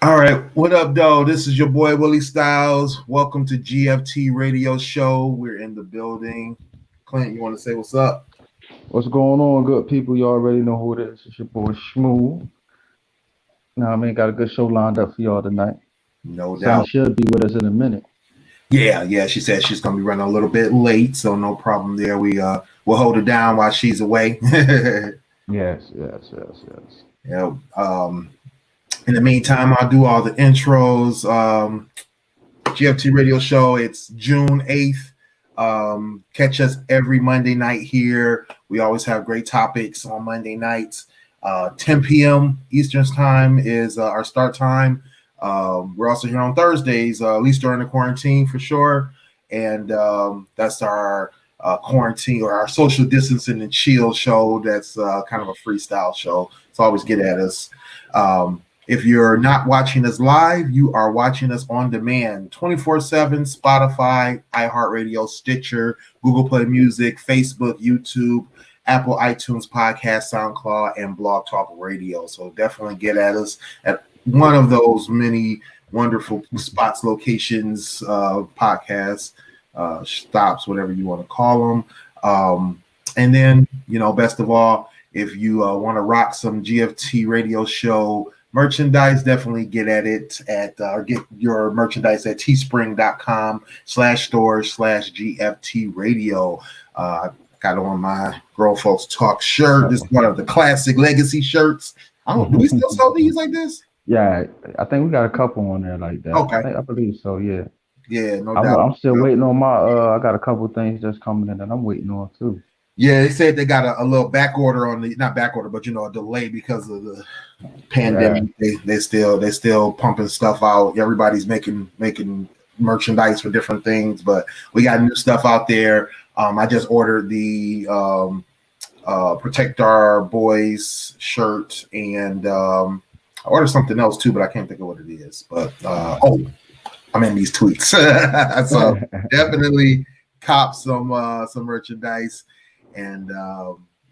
All right, what up, though? This is your boy Willie Styles. Welcome to GFT Radio Show. We're in the building. Clint, you want to say what's up? What's going on, good people? You already know who it is. It's your boy Shmoo. Now, I mean, got a good show lined up for y'all tonight. No Sunny doubt. should be with us in a minute. Yeah. She said she's gonna be running a little bit late, so no problem there. We'll hold her down while she's away. Yes. yeah. In the meantime, I'll do all the intros. GFT Radio Show. It's June 8th. Catch us every Monday night here. We always have great topics on Monday nights. 10 p.m. Eastern time is our start time. We're also here on Thursdays, at least during the quarantine for sure. And that's our quarantine or our social distancing and chill show. That's kind of a freestyle show. So always get at us. If you're not watching us live, you are watching us on demand 24/7, Spotify, iHeartRadio, Stitcher, Google Play Music, Facebook, YouTube, Apple iTunes Podcast, SoundCloud, and Blog Talk Radio. So definitely get at us at one of those many wonderful spots, locations, podcasts, stops, whatever you want to call them. And then, best of all, if you want to rock some GFT Radio Show merchandise, definitely get at it or get your merchandise at teespring.com/store/GFT Radio. Got on my Grown Folks Talk shirt. This is one of the classic legacy shirts. Do we still sell these like this? Yeah, I think we got a couple on there like that. Okay. I believe so, yeah. Yeah, no doubt. I'm still waiting on my, I got a couple things just coming in that I'm waiting on too. Yeah, they said they got a little back order on not back order, but a delay because of the pandemic. Yeah. They still pumping stuff out. Everybody's making merchandise for different things, but we got new stuff out there. I just ordered the Protect Our Boys shirt, and I ordered something else too, but I can't think of what it is. But I'm in these tweets, so definitely cop some merchandise. And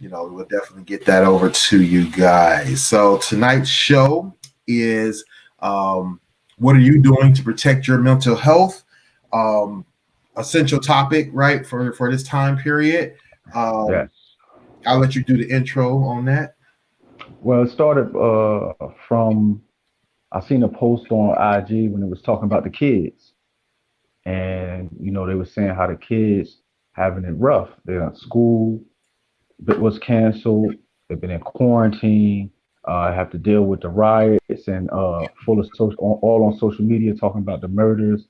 we'll definitely get that over to you guys. So tonight's show is what are you doing to protect your mental health? Essential topic, right, for this time period. Yes. I'll let you do the intro on that. Well, it started from I seen a post on IG when it was talking about the kids, and they were saying how the kids having it rough. They're at school, it was canceled. They've been in quarantine. Have to deal with the riots and full of all on social media talking about the murders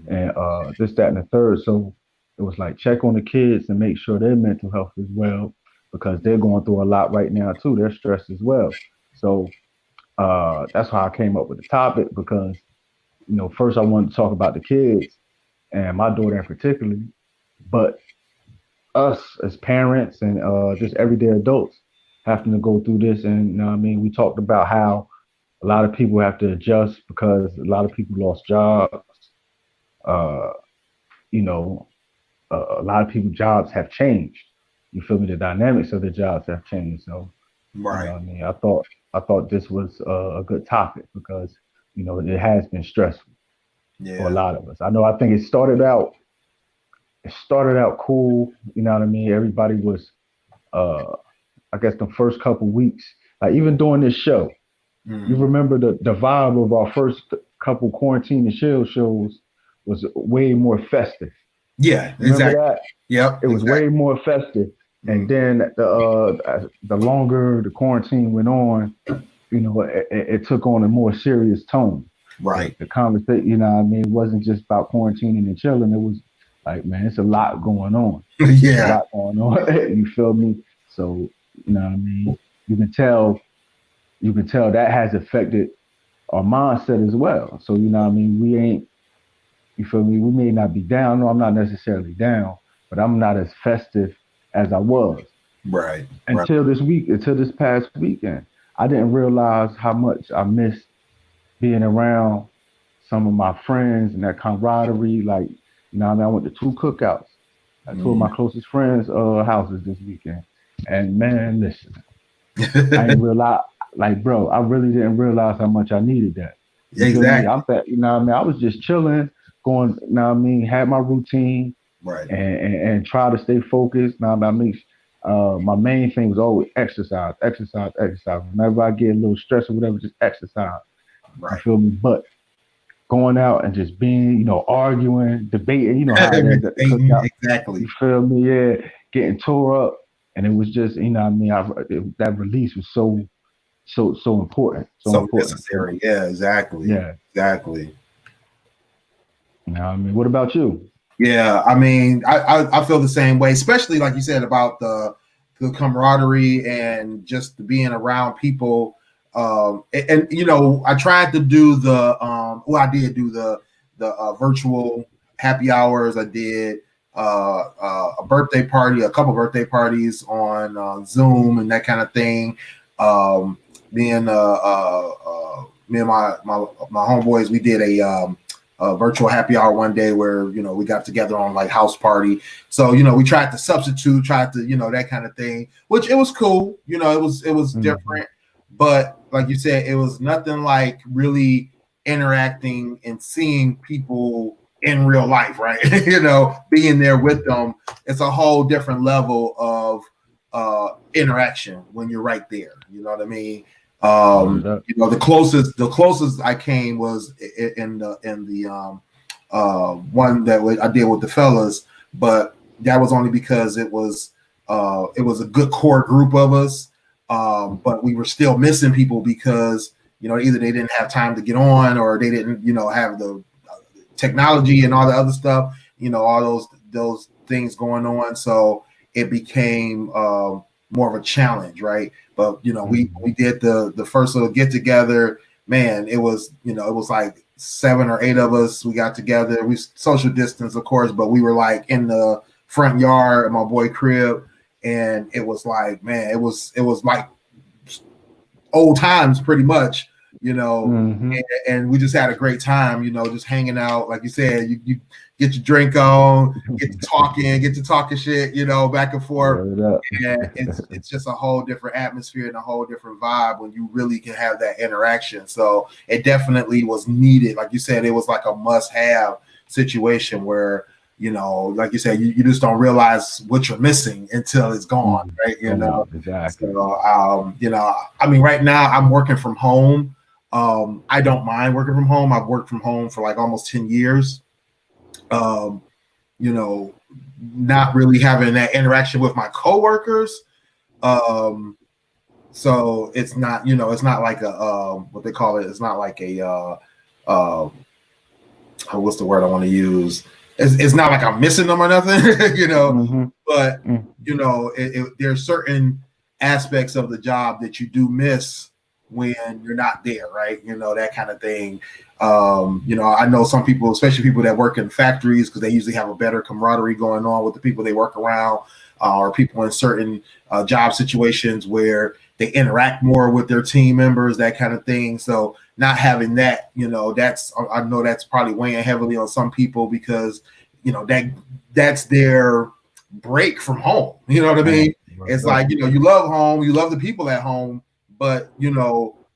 and this, that, and the third. So it was like check on the kids and make sure their mental health as well, because they're going through a lot right now too. They're stressed as well. So that's why I came up with the topic, because first I wanted to talk about the kids and my daughter in particular, but us as parents and just everyday adults having to go through this. And we talked about how a lot of people have to adjust because a lot of people lost jobs. A lot of people's jobs have changed. You feel me? The dynamics of the jobs have changed. So, right. I thought this was a good topic because it has been stressful for a lot of us. I think it started out cool. Everybody was, I guess, the first couple weeks, like even during this show, you remember the vibe of our first couple quarantine and chill shows was way more festive. Yeah, remember that? Yep, it was way more festive. And then the longer the quarantine went on, it took on a more serious tone. Right. The conversation, it wasn't just about quarantining and chilling. It was like, man, it's a lot going on. Yeah. A lot going on. You feel me? So, you can tell that has affected our mindset as well. So, we ain't, you feel me? We may not be down. No, I'm not necessarily down, but I'm not as festive as I was. Right. Until this past weekend. I didn't realize how much I missed being around some of my friends and that camaraderie. Like, I went to 2 cookouts at 2 of my closest friends' houses this weekend. And man, listen, I didn't realize, like, bro, I really didn't realize how much I needed that. You feel me? Exactly. I'm that, you know what I mean? I was just chilling, going, you know what I mean, had my routine Right. and try to stay focused. Now I mean, my main thing was always exercise, exercise, exercise. Whenever I get a little stressed or whatever, just exercise. You Right. feel me? But going out and just being, arguing, debating, how it is at the Dating, cookout. exactly. You feel me? Yeah, getting tore up, and it was just, what I mean, that release was so important, so So important. necessary. Yeah, exactly. Yeah, Exactly. you know what I mean. What about you? Yeah, I mean, I feel the same way, especially like you said about the camaraderie and just being around people. I tried to do I did do the virtual happy hours. I did a couple birthday parties on Zoom and that kind of thing. Me and me and my homeboys, we did a virtual happy hour one day where we got together on like house party. So we tried to substitute, tried to that kind of thing, which it was cool. It was Mm-hmm. different, but like you said, it was nothing like really interacting and seeing people in real life, right? Being there with them. It's a whole different level of interaction when you're right there. You know what I mean? Word up. The closest I came was in the one that I did with the fellas, but that was only because it was a good core group of us, but we were still missing people because either they didn't have time to get on or they didn't have the technology and all the other stuff, all those things going on. So it became more of a challenge, right? But we did the first little get together. Man, it was like 7 or 8 of us. We got together. We social distance, of course, but we were like in the front yard at my boy crib, and it was like, man, it was like old times pretty much, you know, Mm-hmm. and we just had a great time, just hanging out. Like you said, you get your drink on, get to talking shit, back and forth. Word up. And it's just a whole different atmosphere and a whole different vibe when you really can have that interaction. So it definitely was needed. Like you said, it was like a must-have situation where like you said, you just don't realize what you're missing until it's gone, right? Exactly. So I mean, right now I'm working from home. I don't mind working from home. I've worked from home for like almost 10 years. Um, you know, not really having that interaction with my coworkers. Um, so it's not like a what they call it. It's not like a what's the word I want to use? It's not like I'm missing them or nothing, Mm-hmm. but there's certain aspects of the job that you do miss when you're not there, right? That kind of thing. I know some people, especially people that work in factories, because they usually have a better camaraderie going on with the people they work around, or people in certain job situations where they interact more with their team members, that kind of thing. So not having that, I know that's probably weighing heavily on some people because, that's their break from home. You know what I mean? It's like, you love home, you love the people at home, but,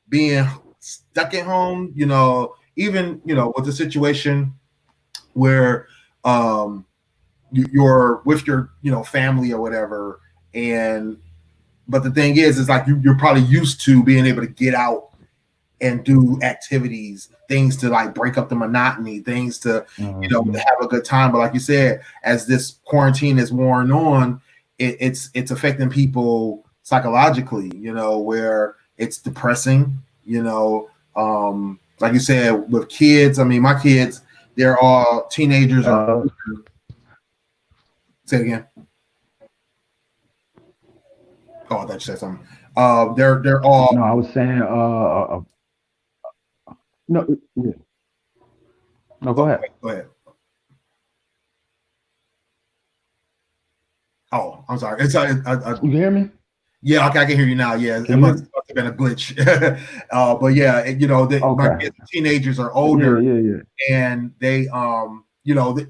being stuck at home, even, with the situation where you're with your, family or whatever. But the thing is like you're probably used to being able to get out and do activities, things to like break up the monotony, things to, Mm-hmm. have a good time. But like you said, as this quarantine is worn on, it's affecting people psychologically, where it's depressing, like you said, with kids. I mean, my kids, they're all teenagers or Uh, say it again. Oh, I thought you said something. They're all no, I was saying, no, yeah. No, go oh, ahead. go ahead. Oh, I'm sorry. It's You hear me? yeah, okay, I can hear you now. Yeah, Can it you hear must me? have been a glitch. But yeah, my Okay. kids, teenagers are Yeah, older, yeah, yeah. and they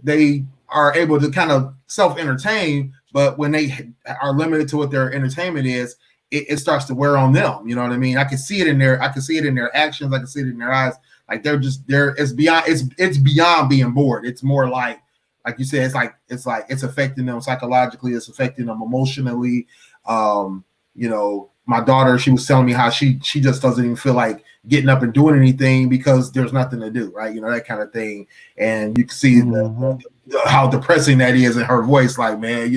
they are able to kind of self entertain, but when they are limited to what their entertainment is, it starts to wear on them. You know what I mean? I can see it in their actions. I can see it in their eyes. Like it's beyond being bored. It's more like you said, it's affecting them psychologically. It's affecting them emotionally. My daughter, she was telling me how she just doesn't even feel like getting up and doing anything because there's nothing to do, right? That kind of thing. And you can see how depressing that is in her voice. Like, man,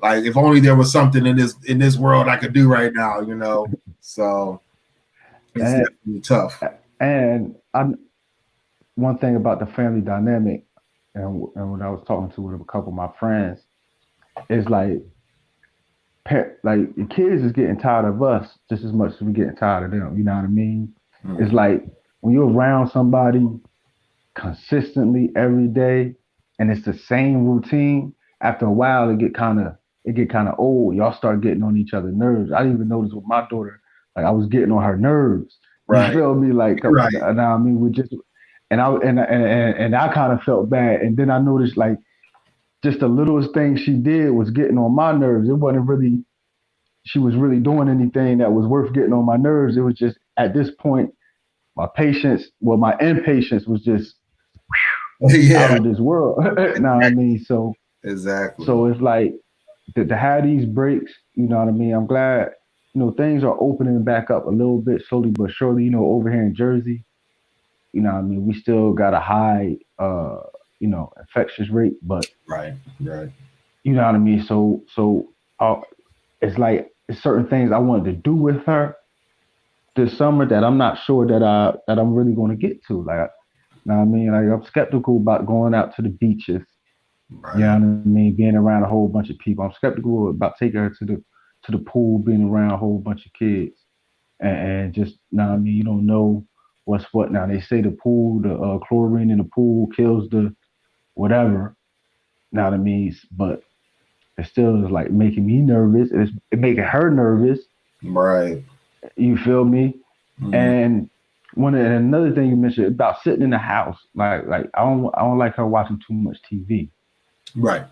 like if only there was something in this world I could do right now, So it's definitely tough. And one thing about the family dynamic, and when I was talking to with a couple of my friends, is like the kids is getting tired of us just as much as we getting tired of them. You know what I mean? Mm-hmm. It's like when you're around somebody consistently every day, and it's the same routine. After a while, it get kind of old. Y'all start getting on each other's nerves. I even noticed with my daughter, like I was getting on her nerves. Right. You feel me? Like, right. Now I mean, we just, and I kind of felt bad, and then I noticed like just the littlest thing she did was getting on my nerves. It wasn't really, she was really doing anything that was worth getting on my nerves. It was just at this point, my impatience was just out of this world. Know what I mean? So exactly. So it's like to have these breaks. You know what I mean? I'm glad. Things are opening back up a little bit slowly but surely. Over here in Jersey, what I mean, we still got a high, infectious rate, but right. You know what I mean? So it's like certain things I wanted to do with her this summer that I'm not sure that I'm really going to get to. Like, you know what I mean? Like, I'm skeptical about going out to the beaches. Right. You know what I mean? Being around a whole bunch of people. I'm skeptical about taking her to the pool, being around a whole bunch of kids, and just, you know what I mean? You don't know what's what. Now they say the pool, the chlorine in the pool kills the whatever. You know what I mean? But it still is like making me nervous. It's making her nervous. Right. You feel me? Mm-hmm. And another thing you mentioned about sitting in the house, like I don't like her watching too much TV. Right.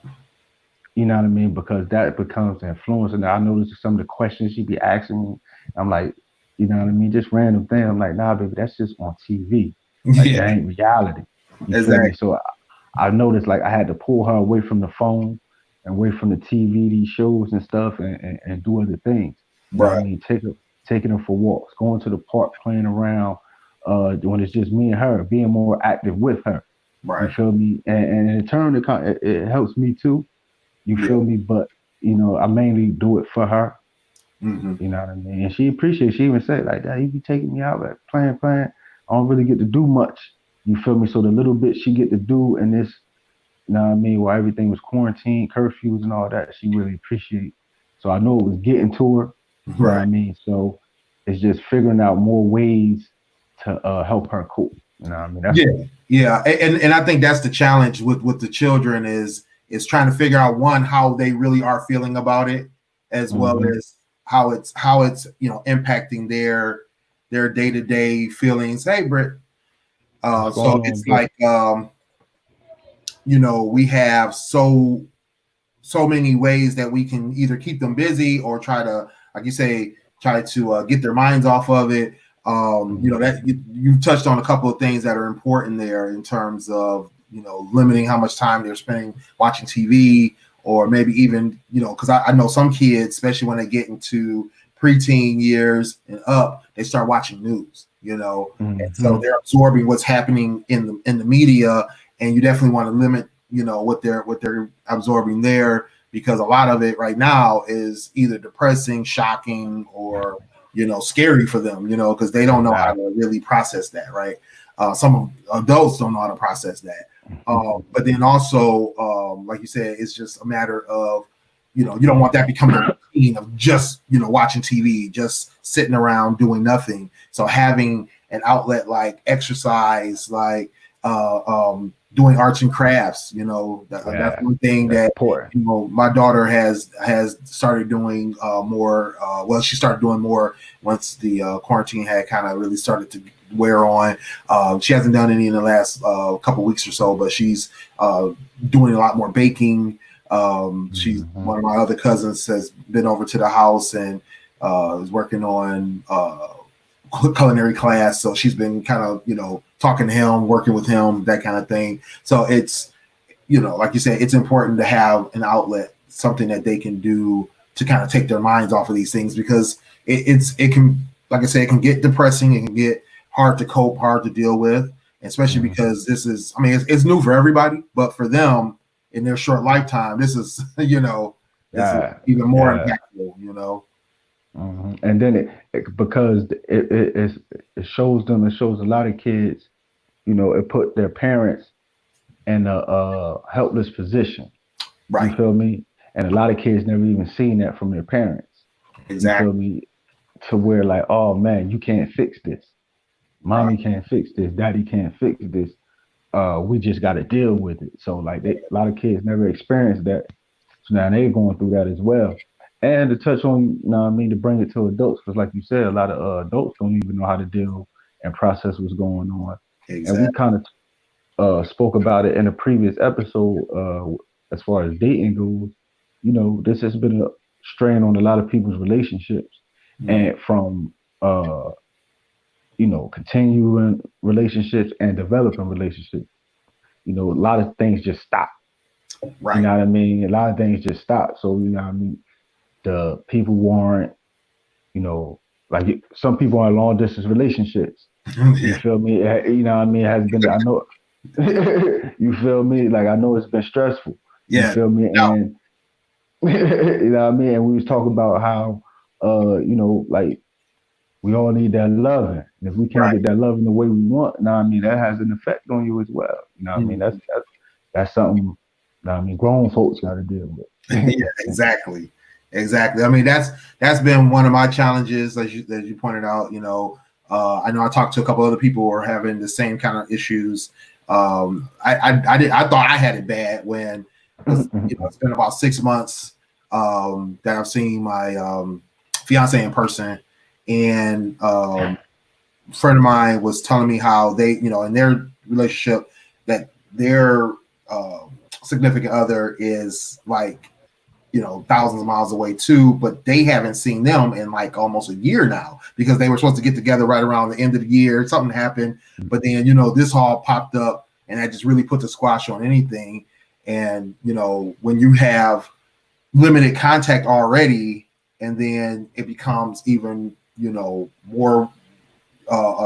You know what I mean? Because that becomes an influence. And I notice some of the questions she be asking me. I'm like, you know what I mean? Just random things. I'm like, nah, baby, that's just on TV. Like, that ain't reality. You feel me? So I noticed like I had to pull her away from the phone and away from the TV, these shows and stuff, and do other things. You know what I mean? Taking her for walks, going to the park, playing around, when it's just me and her, being more active with her. Right. You feel me? And in turn, it helps me too. You feel me? But, I mainly do it for her. Mm-hmm. You know what I mean? And she appreciates it. She even said, like, Dad, you be taking me out, like, playing. I don't really get to do much. You feel me? So the little bit she get to do in this, you know what I mean, while everything was quarantined, curfews and all that, she really appreciates. So I know it was getting to her. You know what I mean? So it's just figuring out more ways to help her cope. You know what I mean? Yeah. And I think that's the challenge with the children is trying to figure out, one, how they really are feeling about it, as well as how it's impacting their day-to-day feelings. Hey, Britt. So it's like we have so many ways that we can either keep them busy or try to, like you say, get their minds off of it. That you touched on a couple of things that are important there in terms of limiting how much time they're spending watching TV, or maybe even because I know some kids, especially when they get into preteen years and up, they start watching news. And so they're absorbing what's happening in the media, and you definitely want to limit what they're absorbing there, because a lot of it right now is either depressing, shocking, or scary for them, because they don't know how to really process that, right? Some adults don't know how to process that. But then also, like you said, it's just a matter of, you don't want that becoming a routine of just, watching TV, just sitting around doing nothing. So having an outlet like exercise, like doing arts and crafts, that's one thing that my daughter has started doing more. Well, she started doing more once the quarantine had kind of really started to wear on. She hasn't done any in the last couple weeks or so, but she's doing a lot more baking. She's one of my other cousins has been over to the house, and is working on culinary class, so she's been kind of talking to him, working with him, that kind of thing. So it's like you said, it's important to have an outlet, something that they can do to kind of take their minds off of these things, because it can, like I said, it can get depressing, it can get hard to cope, hard to deal with, especially because this is, I mean, it's new for everybody, but for them in their short lifetime, this is this is even more impactful. And then because it shows them, it shows a lot of kids, it put their parents in a helpless position. Right. You feel me? And a lot of kids never even seen that from their parents. Exactly. You feel me? To where like, oh man, you can't fix this. Mommy can't fix this. Daddy can't fix this. We just got to deal with it. So like, a lot of kids never experienced that. So now they're going through that as well. And to touch on, to bring it to adults, because like you said, a lot of adults don't even know how to deal and process what's going on. Exactly. And we kind of spoke about it in a previous episode. As far as dating goes, this has been a strain on a lot of people's relationships, and from continuing relationships and developing relationships. A lot of things just stop. Right. You know what I mean? A lot of things just stop. So the people weren't, like some people are in long distance relationships. You feel me? You know what I mean? It has been, I know, you feel me? Like, I know it's been stressful. Yeah. You feel me? No. And, you know what I mean? And we was talking about how, like, we all need that loving. And if we can't get that loving the way we want, that has an effect on you as well. You know what I mean? That's something, grown folks got to deal with. Yeah, exactly. I mean, that's been one of my challenges, as you pointed out. I know I talked to a couple other people who are having the same kind of issues. I thought I had it bad when it's been about 6 months that I've seen my fiance in person, and a friend of mine was telling me how they, in their relationship, that their significant other is like, thousands of miles away too, but they haven't seen them in like almost a year now, because they were supposed to get together right around the end of the year. Something happened, but then, this all popped up, and that just really put the squash on anything. And, when you have limited contact already, and then it becomes even, more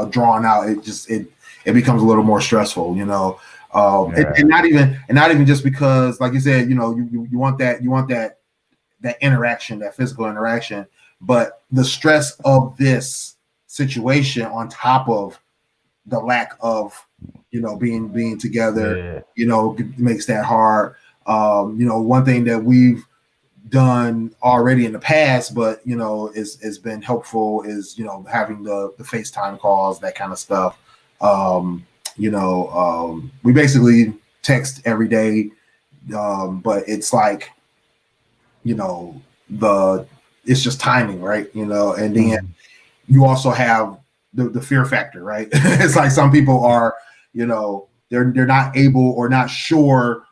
drawn out, it becomes a little more stressful, and not even just because, like you said, you want that interaction, that physical interaction, but the stress of this situation on top of the lack of, being together, makes that hard. One thing that we've done already in the past, but is been helpful, is having the FaceTime calls, that kind of stuff. We basically text every day, but it's like, it's just timing, right? And then you also have the fear factor, right? It's like some people are, they're not able or not sure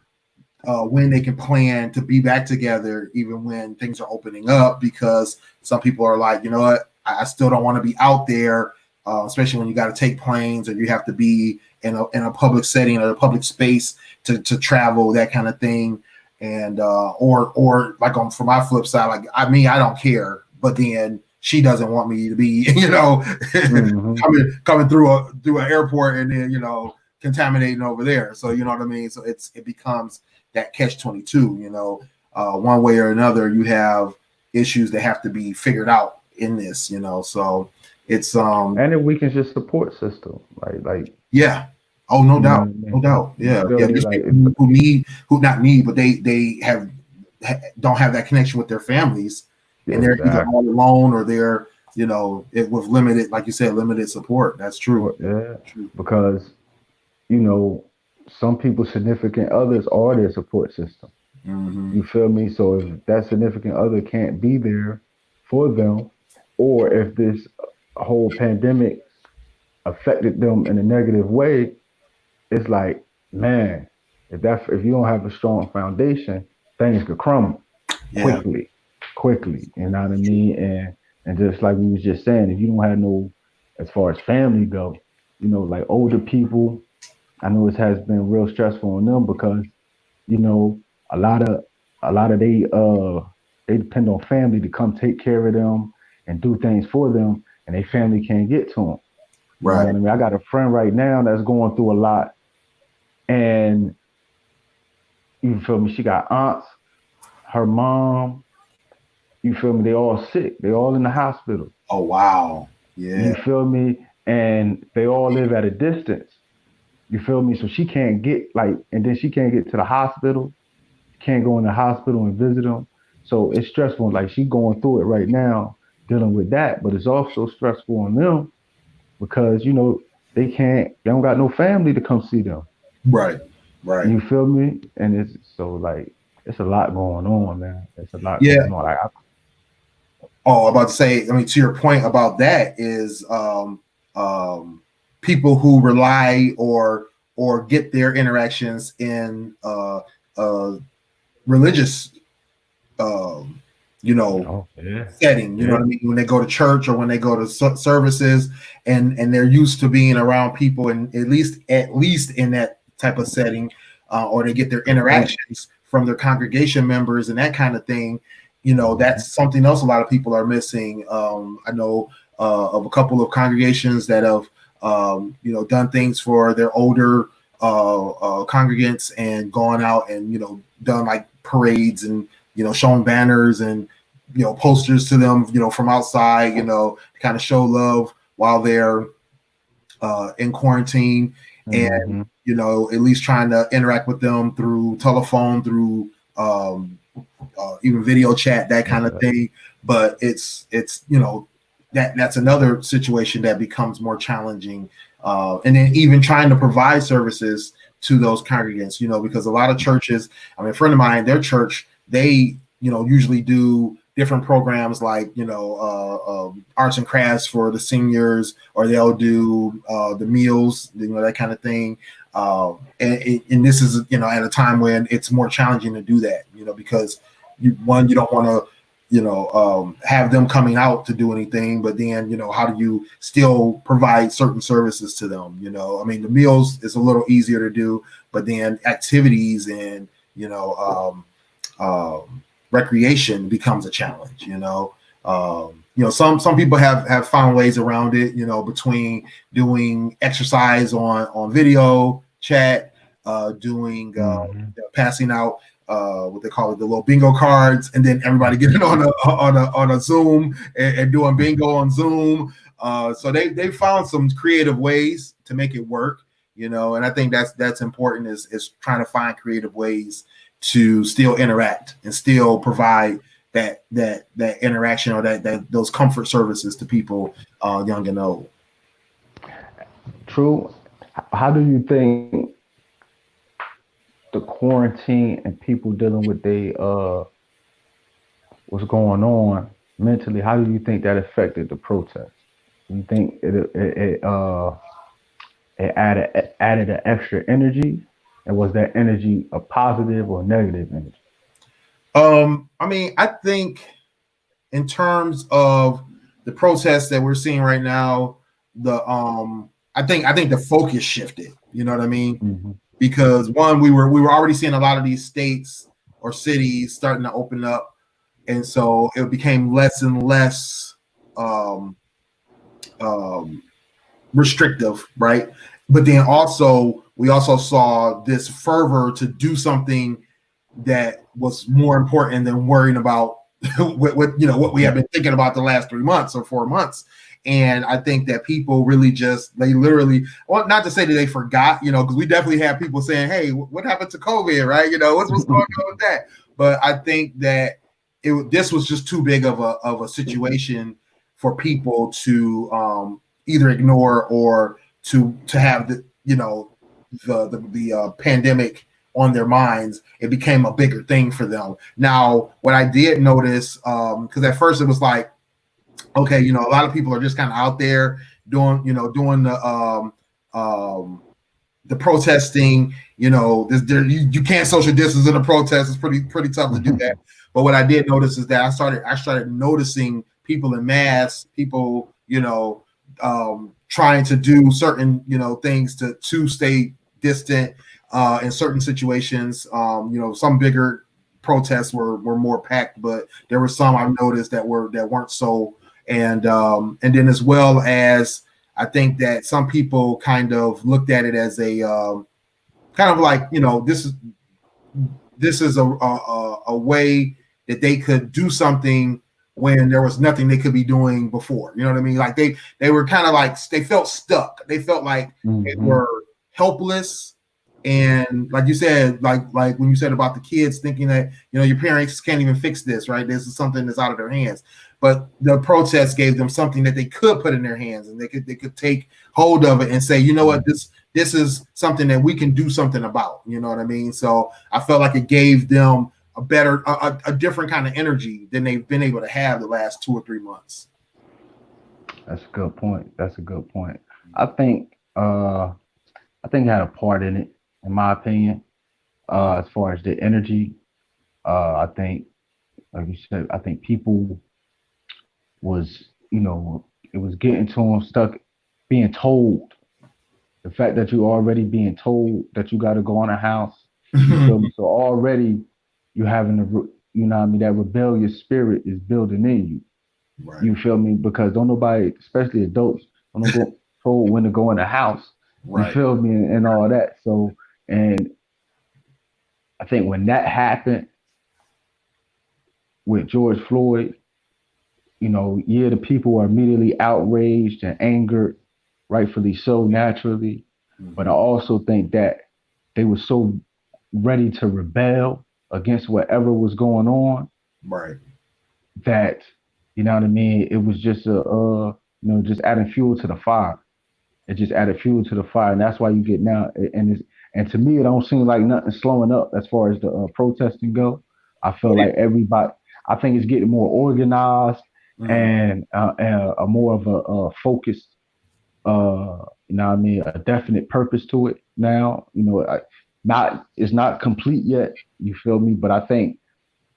when they can plan to be back together, even when things are opening up, because some people are like, you know what, I still don't want to be out there, especially when you got to take planes, or you have to be in a public setting or a public space to travel, that kind of thing. And or like from my flip side, like I don't care, but then she doesn't want me to be, coming through an airport and then contaminating over there. So you know what I mean. So it becomes that catch-22. One way or another, you have issues that have to be figured out in this. So it's and it weakens your support system, like yeah. Oh, no doubt. No doubt. Yeah. Yeah. There's people who not need, but they don't have that connection with their families, and they're either all alone, or they're, with limited, like you said, limited support. That's true. Yeah. True. Because, some people's significant others are their support system. Mm-hmm. You feel me? So if that significant other can't be there for them, or if this whole pandemic affected them in a negative way, it's like, man, if you don't have a strong foundation, things could crumble quickly. You know what I mean? And And just like we was just saying, if you don't have no, as far as family go, like older people, I know it has been real stressful on them because, you know, a lot of they depend on family to come take care of them and do things for them, and they family can't get to them. You know Right. what I mean? I got a friend right now that's going through a lot, and you feel me? She got aunts, her mom. You feel me? They all sick. They all in the hospital. Oh wow. Yeah. You feel me? And they all live at a distance. You feel me? So she can't get and then she can't get to the hospital. Can't go in the hospital and visit them. So it's stressful. Like she going through it right now, dealing with that. But it's also stressful on them because they don't got no family to come see them. Right. Right. You feel me? And it's so it's a lot going on, man. It's a lot Yeah. going on. Oh, I'm about to say, I mean, to your point about that is people who rely or get their interactions in religious Oh yeah. setting, you know Yeah. what I mean, when they go to church or when they go to services, and they're used to being around people, and at least in that type of setting, or they get their interactions from their congregation members and that kind of thing. That's something else a lot of people are missing. I know of a couple of congregations that have done things for their older congregants and gone out and done like parades and shown banners and posters to them from outside to kind of show love while they're in quarantine, and at least trying to interact with them through telephone, through even video chat, that kind of thing. But it's that's another situation that becomes more challenging, and then even trying to provide services to those congregants, because a lot of churches, I mean, a friend of mine, their church, they usually do different programs like arts and crafts for the seniors, or they'll do the meals, that kind of thing. And this is at a time when it's more challenging to do that, because you don't want to have them coming out to do anything, but then how do you still provide certain services to them? I mean, the meals is a little easier to do, but then activities and recreation becomes a challenge. Some people have found ways around it, between doing exercise on video chat, doing passing out what they call it, the little bingo cards, and then everybody getting on a Zoom and doing bingo on Zoom. So they found some creative ways to make it work, and I think that's important, is trying to find creative ways to still interact and still provide that interaction, or that those comfort services to people, young and old. True. How do you think the quarantine and people dealing with what's going on mentally, how do you think that affected the protest? Do you think it added an extra energy, and was that energy a positive or negative energy? I mean, I think in terms of the protests that we're seeing right now, I think the focus shifted. You know what I mean? Mm-hmm. Because one, we were already seeing a lot of these states or cities starting to open up, and so it became less and less restrictive, right? But then we also saw this fervor to do something that was more important than worrying about what we have been thinking about the last 3 months or 4 months. And I think that people really they literally, well, not to say that they forgot, because we definitely have people saying, hey, what happened to COVID, right? What's going on with that? But I think that this was just too big of a situation for people to either ignore or to have the pandemic on their minds. It became a bigger thing for them. Now, what I did notice, because at first it was like, okay, a lot of people are just kind of out there doing the protesting. You can't social distance in a protest. It's pretty tough to do that. But what I did notice is that I started noticing people in mass, people, trying to do certain, things to stay distant in certain situations. Some bigger protests were more packed, but there were some I've noticed that weren't so. And then as well as I think that some people kind of looked at it as a kind of like, this is a way that they could do something when there was nothing they could be doing before. You know what I mean? Like they were kind of like, they felt stuck. They felt like they were helpless. And like you said, like when you said about the kids thinking that, your parents can't even fix this, right? This is something that's out of their hands. But the protest gave them something that they could put in their hands, and they could take hold of it and say, you know what, this is something that we can do something about. You know what I mean? So I felt like it gave them a different kind of energy than they've been able to have the last 2 or 3 months. That's a good point. I think it had a part in it, in my opinion, as far as the energy. I think, like you said, I think people was, it was getting to them stuck, being told. The fact that you already being told that you got to go in a house, you feel me? So already you having that rebellious spirit is building in you. Right. You feel me? Because don't nobody, especially adults, don't go told when to go in the house. Right. You feel me? And all that. So, and I think when that happened with George Floyd, the people were immediately outraged and angered, rightfully so, naturally. But I also think that they were so ready to rebel against whatever was going on. Right. That, you know what I mean? It was just just adding fuel to the fire. It just added fuel to the fire. And that's why you get now. And to me, it don't seem like nothing slowing up as far as the protesting go. I feel like everybody, I think it's getting more organized and a more of a focused, a definite purpose to it now. It's not complete yet. You feel me? But I think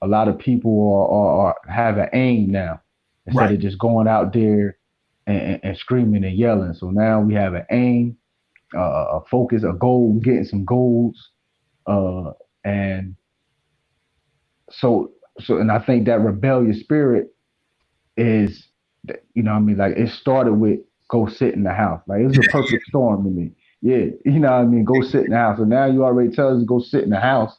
a lot of people are have an aim now instead of just going out there and screaming and yelling. So now we have an aim, a focus, a goal, getting some goals, and I think that rebellious spirit is, like it started with go sit in the house. Like it was a perfect storm to me. Yeah, go sit in the house. So now you already tell us to go sit in the house,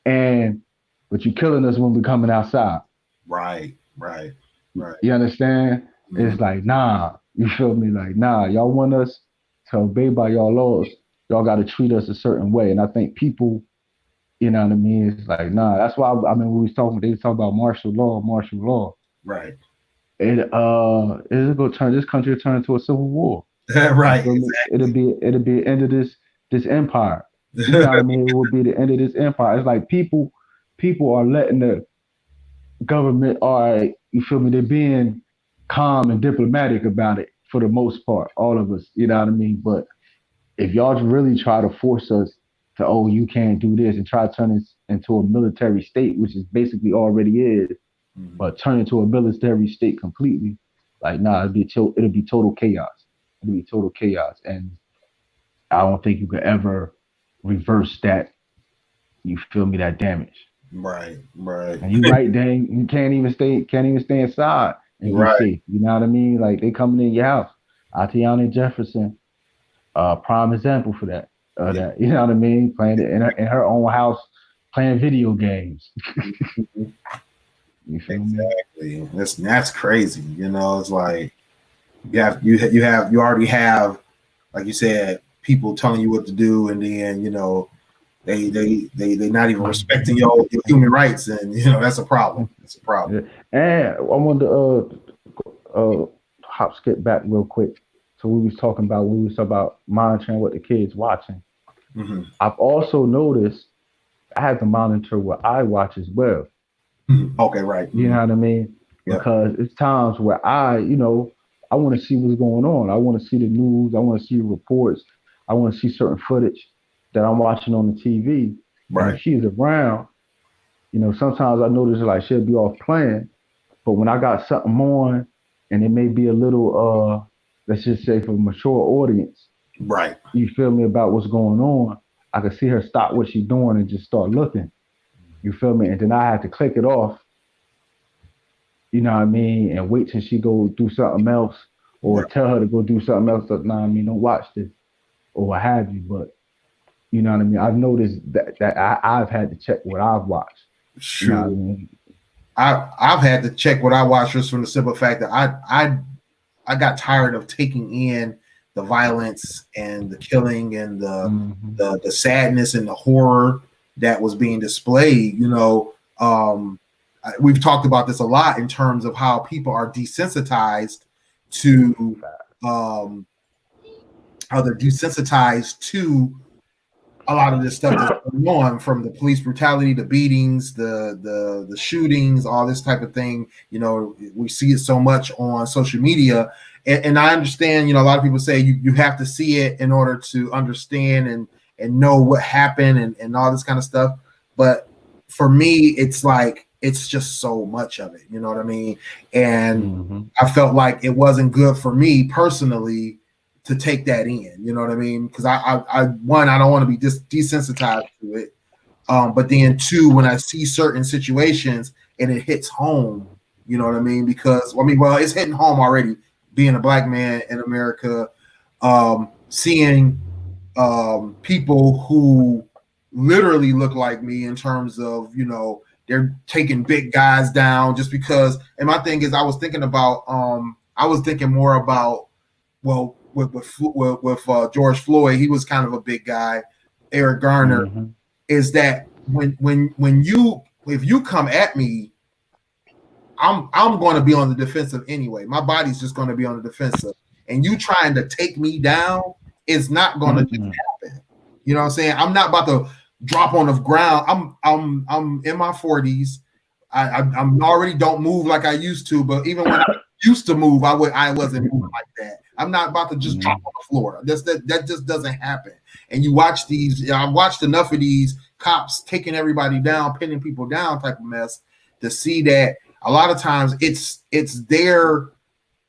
but you're killing us when we're coming outside. Right. You understand? It's like, nah, you feel me? Like, nah, y'all want us to obey by y'all laws. Y'all got to treat us a certain way. And I think people, you know what I mean? It's like, nah, that's why, when they was talking about martial law. Right. This country will turn into a civil war. Right. Exactly. It'll be the end of this empire. You know what I mean? It will be the end of this empire. It's like people are letting the government, you feel me? They're being calm and diplomatic about it for the most part, all of us, you know what I mean? But if y'all really try to force us to, you can't do this, and try to turn this into a military state, which is basically already is, but turn into a military state completely, like, nah, it'll be total chaos. It'll be total chaos. And I don't think you could ever reverse that, you feel me, that damage. Right. And you're right, dang, you can't even stay inside and be safe. You know what I mean? Like they coming in your house. Atiana Jefferson, prime example for that. That, you know what I mean? Playing it in her own house, playing video games. You feel exactly. Me? That's crazy. It's like you already have, like you said, people telling you what to do, and then they not even respecting your human rights, and that's a problem. It's a problem. Yeah. And I wanted to skip back real quick. So we was talking about monitoring what the kids watching. Mm-hmm. I've also noticed I had to monitor what I watch as well. Okay, right. You know what I mean? Yeah. Because it's times where I want to see what's going on. I want to see the news. I want to see reports. I want to see certain footage that I'm watching on the TV. Right. And if she's around, sometimes I notice like she'll be off playing, But when I got something on, and it may be a little, let's just say for a mature audience, Right. you feel me, about what's going on, I could see her stop what she's doing and just start looking. You feel me? And then I had to click it off, you know what I mean, and wait till she go do something else, or tell her to go do something else. That, nah, I mean, don't watch this, or what have you. But you know what I mean. I've noticed that I've had to check what I've watched. Sure. You know what I mean? I've had to check what I watched just from the simple fact that I got tired of taking in the violence and the killing and the sadness and the horror that was being displayed. You know, we've talked about this a lot in terms of how people are desensitized to how they're desensitized to a lot of this stuff that's going on, from the police brutality, the beatings, the shootings, all this type of thing. You know, we see it so much on social media, and I understand. You know, a lot of people say you have to see it in order to understand and know what happened and all this kind of stuff. But for me, it's like it's just so much of it. You know what I mean? And I felt like it wasn't good for me personally to take that in, you know what I mean? Because I don't want to be desensitized to it. But then two, when I see certain situations and it hits home, you know what I mean? Because it's hitting home already, being a black man in America, seeing people who literally look like me in terms of, you know, they're taking big guys down just because. And my thing is, I was thinking more about, well, with George Floyd, he was kind of a big guy. Eric Garner, is that if you come at me, I'm going to be on the defensive anyway. My body's just going to be on the defensive, and you trying to take me down is not going to just happen. You know what I'm saying? I'm not about to drop on the ground. I'm in my 40s. I'm already don't move like I used to, but even when I used to move, I wasn't moving like that. I'm not about to just drop on the floor. That just doesn't happen. And you watch these. I've watched enough of these cops taking everybody down, pinning people down type of mess to see that a lot of times it's their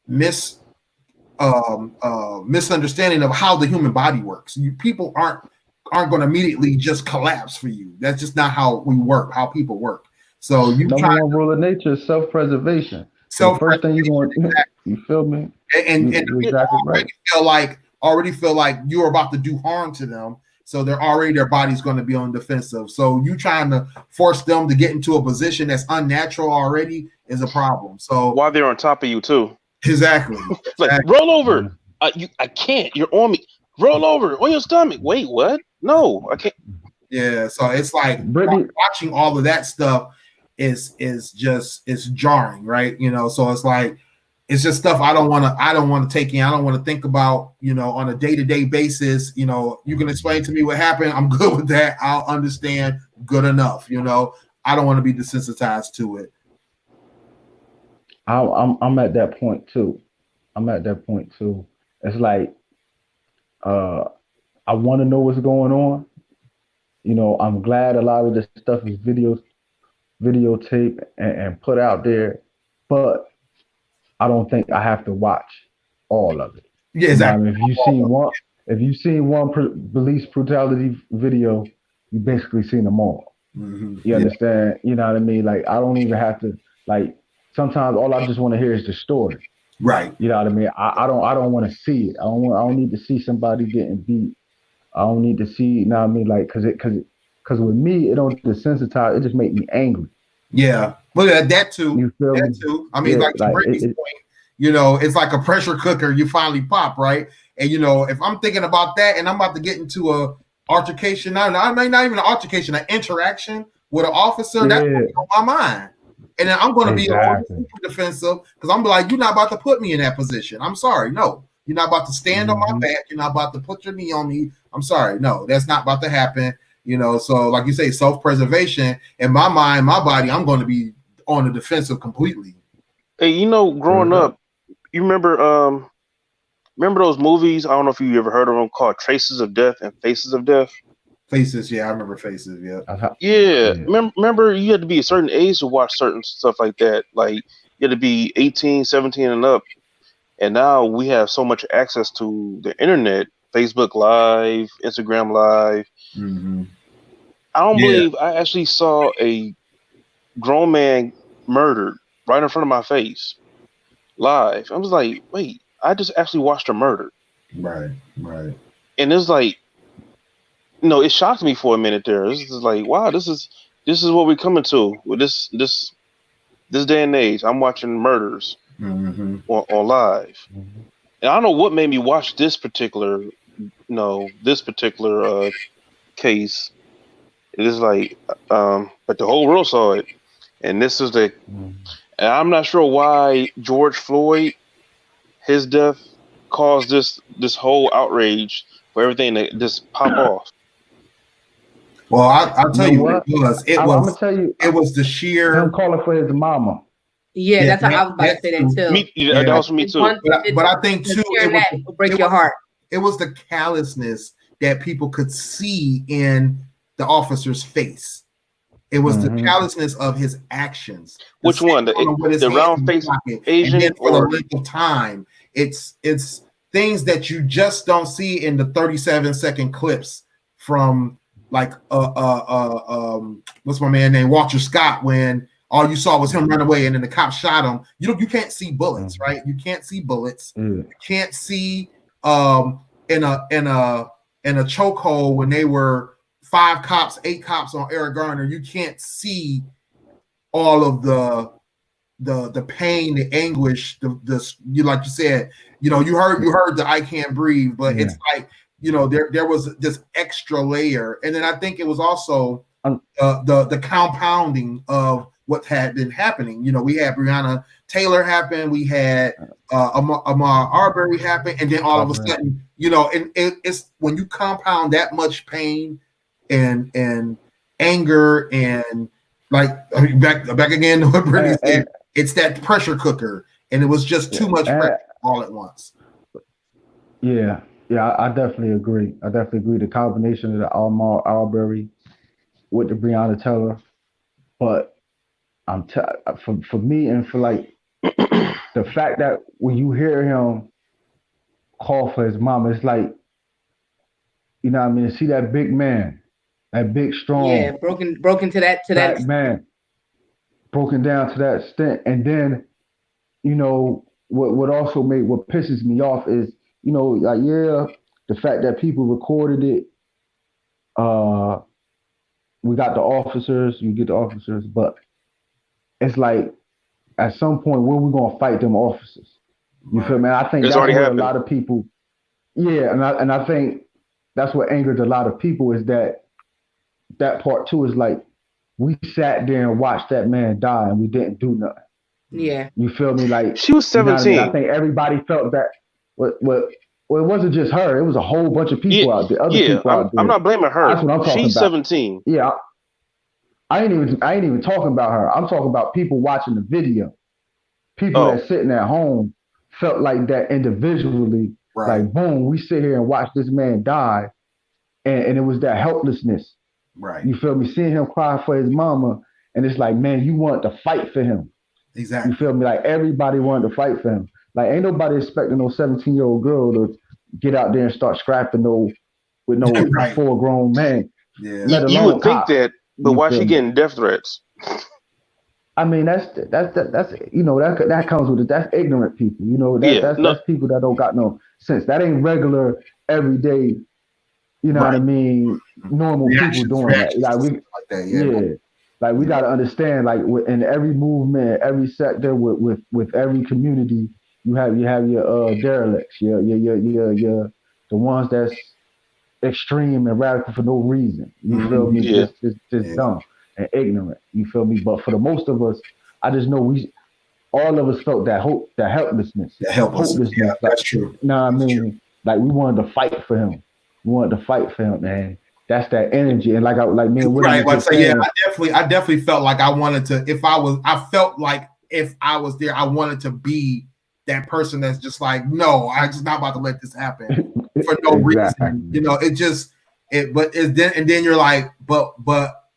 misunderstanding of how the human body works. People aren't going to immediately just collapse for you. That's just not how we work. How people work. So number one rule of nature is self-preservation. First thing you're going to, you feel me? And exactly right. already feel like you're about to do harm to them. So their body's going to be on defensive. So you trying to force them to get into a position that's unnatural already is a problem. So while they're on top of you too. Exactly. Like roll over. I can't. You're on me. Roll over on your stomach. Wait, what? No, I can't. Yeah. So it's like watching all of that stuff is jarring, right? You know, so it's like it's just stuff I don't want to take in. I don't want to think about, you know, on a day-to-day basis. You know, you can explain to me what happened. I'm good with that. I'll understand good enough. You know, I don't want to be desensitized to it. I'm at that point too. It's like I want to know what's going on. You know, I'm glad a lot of this stuff is videotape and put out there, but I don't think I have to watch all of it. Yeah, exactly. If you seen one police brutality video, you basically seen them all. You understand? You know what I mean? Like I don't even have to like. Sometimes all I just want to hear is the story. Right. You know what I mean? I don't want to see it. I don't need to see somebody getting beat. I don't need to see. You know what I mean? Like because with me, it don't desensitize. It just make me angry. Yeah. Well, that too. You feel me? Too. I mean, like to Brittany's point, you know, it's like a pressure cooker. You finally pop, right? And you know, if I'm thinking about that, and I'm about to get into a altercation, I mean, not even an altercation, an interaction with an officer, that's on my mind. And then I'm going to be super defensive because I'm like, you're not about to put me in that position. I'm sorry. No, you're not about to stand on my back. You're not about to put your knee on me. I'm sorry. No, that's not about to happen. You know, so like you say, self-preservation. In my mind, my body, I'm going to be on the defensive completely. Hey, you know, growing up, you remember those movies? I don't know if you ever heard of them, called Traces of Death and Faces of Death. Faces, yeah, I remember Faces, yeah. Yeah. Remember, you had to be a certain age to watch certain stuff like that. Like you had to be 18, 17 and up. And now we have so much access to the internet, Facebook Live, Instagram Live. Mm-hmm. I don't believe I actually saw a grown man murdered right in front of my face live. I was like, wait, I just actually watched a murder. Right. And it's like, it shocked me for a minute there. This is like, wow, this is what we're coming to with this day and age. I'm watching murders on live. Mm-hmm. And I don't know what made me watch this particular case. It is like, but the whole world saw it, and this is and I'm not sure why George Floyd, his death caused this whole outrage for everything to just pop off. Well, I'll tell you what it was. I'm gonna tell you, it was the sheer him calling for his mama. Yeah, that's how I was about to say that too. That was for me too. But I think too, it will break your heart. It was the callousness that people could see in the officer's face. It was the callousness of his actions. Which one? The round face Asian, and then for the length of time, it's things that you just don't see in the 37-second clips from like what's my man named Walter Scott, when all you saw was him run away and then the cop shot him. You can't see bullets, right? You can't see bullets. You can't see in a chokehold when they were 8 cops on Eric Garner. You can't see all of the pain, the anguish, like you said, you heard the I can't breathe, but it's like, there was this extra layer. And then I think it was also the compounding of what had been happening. We had Breonna Taylor happen, we had Ahmaud Arbery happen, and then all of a sudden, and it's when you compound that much pain and anger and like back again to what Brittany said, it's that pressure cooker, and it was just too much pressure all at once. Yeah, I definitely agree. The combination of the Ahmaud Arbery with the Breonna Taylor, but for me and for like the fact that when you hear him call for his mom, it's like, what I mean, see that big man, that big strong, broken to that man, broken down to that extent. And then, what also what pisses me off is, the fact that people recorded it. We got the officers, you get the officers, but it's like at some point, when we gonna fight them officers? You feel me? I think that's where a lot of people, and I think that's what angered a lot of people, is that part too, is like, we sat there and watched that man die and we didn't do nothing. Yeah. You feel me? Like, she was 17. I think everybody felt that. Well, it wasn't just her. It was a whole bunch of people out there. Other people out there. I'm not blaming her. That's what I'm talking She's about. 17. Yeah. I ain't even talking about her. I'm talking about people watching the video. People that sitting at home felt like that individually. Right. Like, boom, we sit here and watch this man die, and it was that helplessness. Right. You feel me? Seeing him cry for his mama, and it's like, man, you want to fight for him. Exactly. You feel me? Like, everybody wanted to fight for him. Like, ain't nobody expecting no 17-year-old girl to get out there and start scrapping with no right. full grown man. Yeah. You would think that, but why she getting death threats? I mean, that's that comes with it. That's ignorant people. That's people that don't got no sense. That ain't regular, everyday. What I mean? Normal people doing that. Like we got to understand. Like, in every movement, every sector, with every community, you have your derelicts, your the ones that's extreme and radical for no reason. You feel me? Just dumb and ignorant. You feel me? But for the most of us, I just know all of us felt that helplessness. Yeah, that's true. I mean? True. Like, we wanted to fight for him. Man. That's that energy. And like me and William. Right. I definitely felt like I wanted to. I felt like if I was there, I wanted to be that person that's just like, no, I'm just not about to let this happen for no reason. But then you're like, but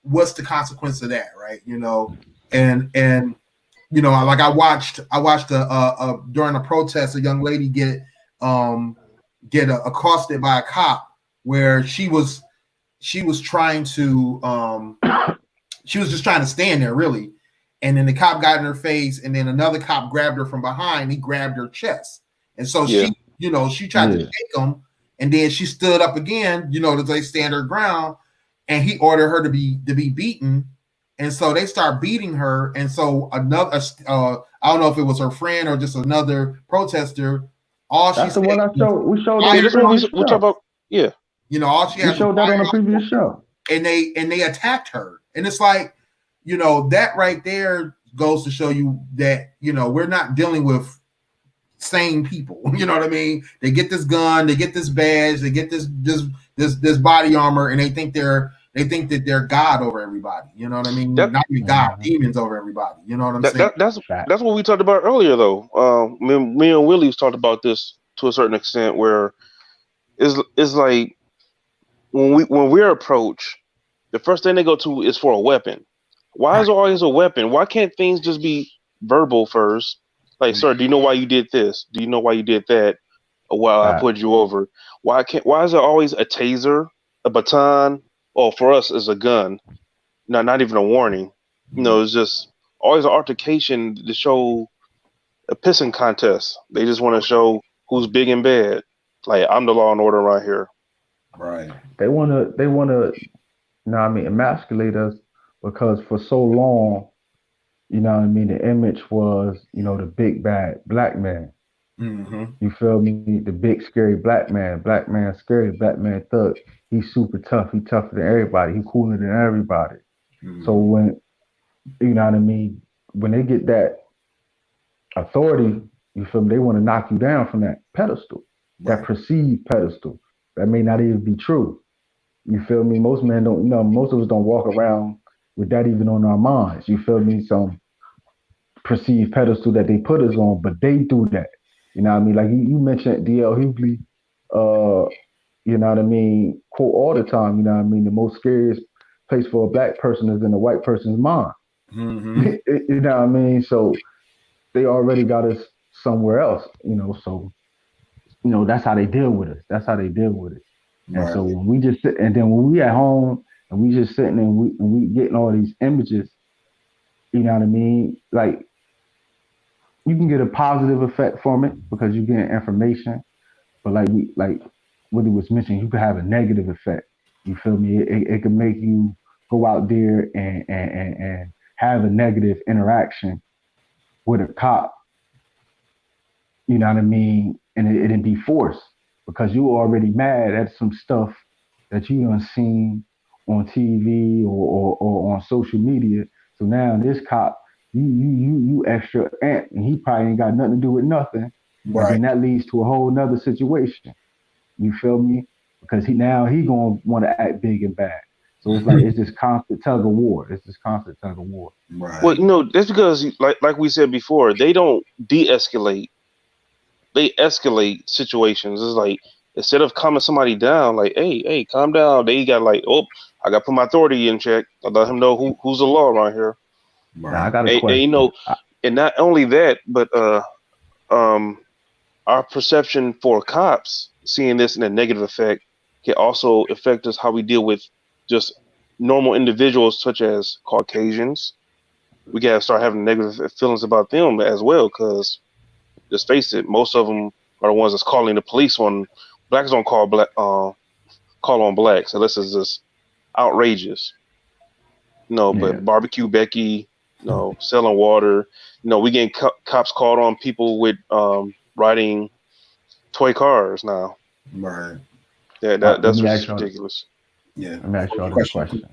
what's the consequence of that, right? And you know, like I watched during a protest, a young lady get accosted by a cop where she was trying to she was just trying to stand there really, and then the cop got in her face, and then another cop grabbed her from behind. He grabbed her chest, and so she tried to take him, and then she stood up again, you know, to they stand her ground, and he ordered her to be beaten. And so they start beating her. And so another, I don't know if it was her friend or just another protester. That's the one I showed. We showed that. That's what we talk about. Yeah. You know, all she had. We showed that on a previous show. And they attacked her. And it's like, you know, that right there goes to show you that, you know, we're not dealing with sane people. You know what I mean? They get this gun, they get this badge, they get this body armor, and they think that they're God over everybody. You know what I mean? Not even God, demons over everybody. You know what I'm saying? That's what we talked about earlier, though. Me and Willie's talked about this to a certain extent, where it's like when we're approached, the first thing they go to is for a weapon. Why is there always a weapon? Why can't things just be verbal first? Like, sir, do you know why you did this? Do you know why you did that? Or why I put you over? Why is there always a taser, a baton? Or for us, it's a gun. Not even a warning. You know, it's just always an altercation to show a pissing contest. They just want to show who's big and bad. Like, I'm the law and order right here. Right. They wanna, you know what I mean, emasculate us, because for so long, you know what I mean, the image was, you know, the big bad black man. Mm-hmm. You feel me? The big scary black man scary, black man thug. He's super tough. He's tougher than everybody. He's cooler than everybody. Mm-hmm. So when, you know what I mean, when they get that authority, you feel me, they want to knock you down from that pedestal, that perceived pedestal. That may not even be true. You feel me? Most men don't, you know, most of us don't walk around with that even on our minds. You feel me? Some perceived pedestal that they put us on, but they do that. You know what I mean? Like you mentioned D.L. Hughley, you know what I mean, quote all the time, you know what I mean, the most scariest place for a black person is in a white person's mind. Mm-hmm. You know what I mean? So they already got us somewhere else, you know, so, you know, that's how they deal with us. That's how they deal with it. And so when we just sit, and then when we at home and we just sitting and we getting all these images, you know what I mean? Like, you can get a positive effect from it because you get information, but like what he was mentioning, you could have a negative effect. You feel me? It can make you go out there and have a negative interaction with a cop. You know what I mean? And it'd be forced because you already mad at some stuff that you done seen on TV or on social media. So now this cop, you extra ant, and he probably ain't got nothing to do with nothing. Right. And then that leads to a whole nother situation. You feel me? Because he gonna want to act big and bad. So it's like it's this constant tug of war. Right. Well, you know, that's because like we said before, they don't de-escalate. They escalate situations. It's like instead of calming somebody down, like, hey, calm down. They got like, oh, I got to put my authority in check. I let him know who's the law around here. Right. Now, I got a question. And, you know, and not only that, but our perception for cops seeing this in a negative effect can also affect us how we deal with just normal individuals such as Caucasians. We gotta start having negative feelings about them as well, because let's face it, most of them are the ones that's calling the police on blacks. Don't call on blacks unless it's just outrageous. No, but Barbecue Becky, selling water. We getting cops called on people with riding toy cars now. Right. Yeah, that's ridiculous. Yeah. Let me ask you all this question.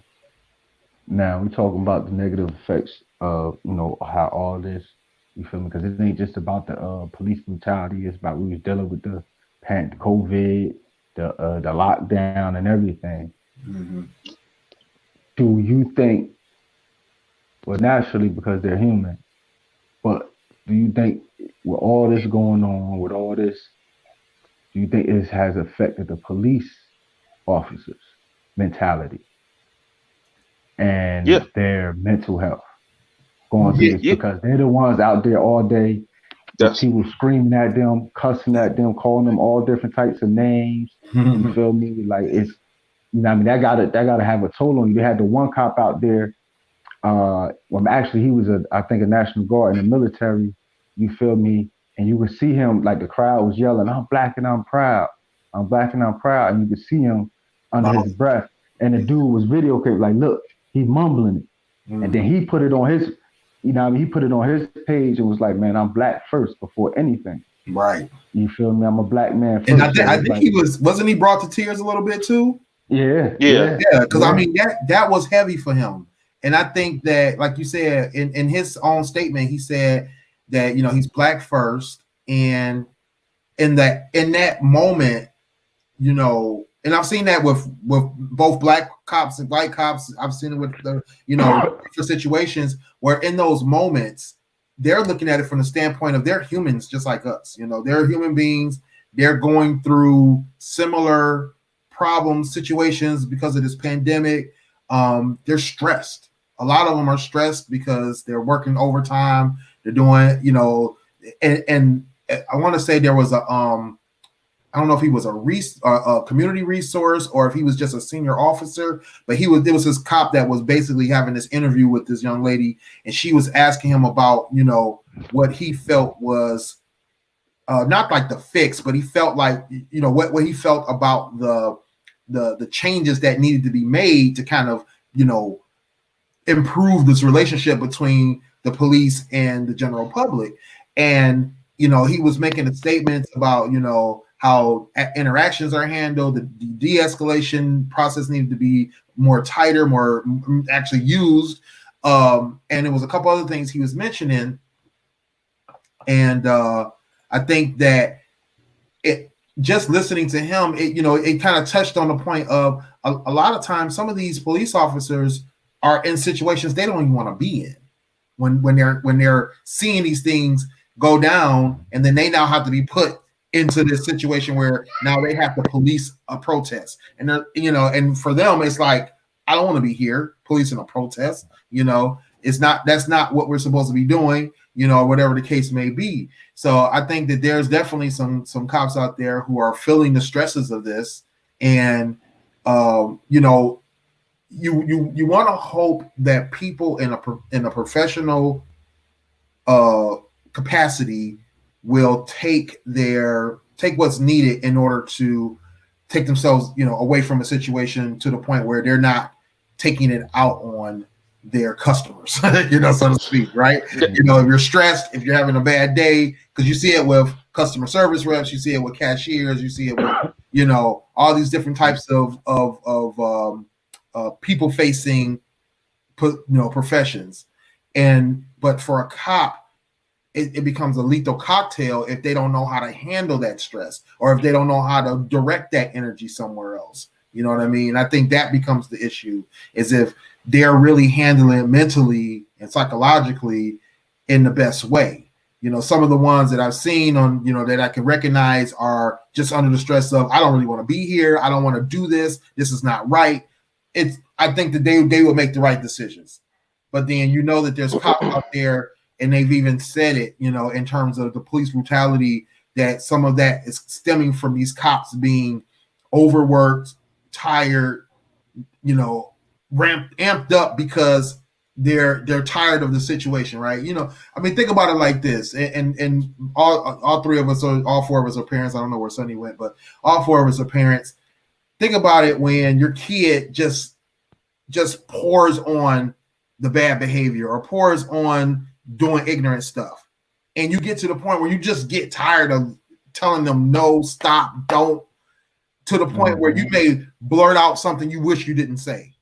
Now we're talking about the negative effects of how all this, you feel me? Because it ain't just about the police brutality. It's about we was dealing with the COVID, the lockdown, and everything. Mm-hmm. Do you think? Well, naturally, because they're human. But do you think with all this going on, with all this, do you think it has affected the police officers' mentality and their mental health? going through this because they're the ones out there all day. There's people screaming at them, cussing at them, calling them all different types of names. You feel me? Like it's, you know, I mean, that gotta have a toll on you. They had the one cop out there. Well, actually, he was I think a National Guard in the military. You feel me? And you would see him, like the crowd was yelling, "I'm black and I'm proud. I'm black and I'm proud." And you could see him under his breath. And the dude was videotaped, like, look, he's mumbling it. And then he put it on his, you know, he put it on his page and was like, "Man, I'm black first before anything." Right. You feel me? I'm a black man first. And I think like, he wasn't he brought to tears a little bit too? Yeah. Because I mean that was heavy for him. And I think that, like you said, in his own statement, he said that, you know, he's black first, and in that moment, you know, and I've seen that with both black cops and white cops. I've seen it with the, you know, for situations where in those moments they're looking at it from the standpoint of they're humans just like us. You know, they're human beings. They're going through similar problems, situations because of this pandemic. They're stressed. A lot of them are stressed because they're working overtime. They're doing, you know, and I want to say there was a I don't know if he was a community resource or if he was just a senior officer, but there was this cop that was basically having this interview with this young lady, and she was asking him about, you know, what he felt was not like the fix, but he felt like, you know, what he felt about the changes that needed to be made to kind of, you know, improve this relationship between the police and the general public. And, you know, he was making a statement about, you know, how interactions are handled, the de-escalation process needed to be more tighter, more actually used. And there was a couple other things he was mentioning. And I think that just listening to him, it kind of touched on the point of a lot of times some of these police officers are in situations they don't even want to be in when they're seeing these things go down, and then they now have to be put into this situation where now they have to police a protest, and they're, you know, and for them it's like, I don't want to be here policing a protest. You know, that's not what we're supposed to be doing, you know, whatever the case may be. So I think that there's definitely some cops out there who are feeling the stresses of this, and you know, you want to hope that people in a professional capacity will take what's needed in order to take themselves, you know, away from a situation to the point where they're not taking it out on their customers, you know, so to speak, right? You know, if you're stressed, if you're having a bad day, because you see it with customer service reps, you see it with cashiers, you see it with, you know, all these different types of people facing, you know, professions. But for a cop, it becomes a lethal cocktail if they don't know how to handle that stress, or if they don't know how to direct that energy somewhere else. You know what I mean? I think that becomes the issue, is if they're really handling it mentally and psychologically in the best way. You know, some of the ones that I've seen on, you know, that I can recognize are just under the stress of, I don't really want to be here. I don't want to do this. This is not right. I think that they will make the right decisions. But then, you know, that there's cops out there, and they've even said it, you know, in terms of the police brutality, that some of that is stemming from these cops being overworked, tired, you know, amped up because they're tired of the situation, right? You know, I mean, think about it like this, and all three of us, or all four of us are parents. I don't know where Sonny went, but all four of us are parents. Think about it when your kid just pours on the bad behavior or pours on doing ignorant stuff, and you get to the point where you just get tired of telling them no, stop, don't, to the point where you may blurt out something you wish you didn't say.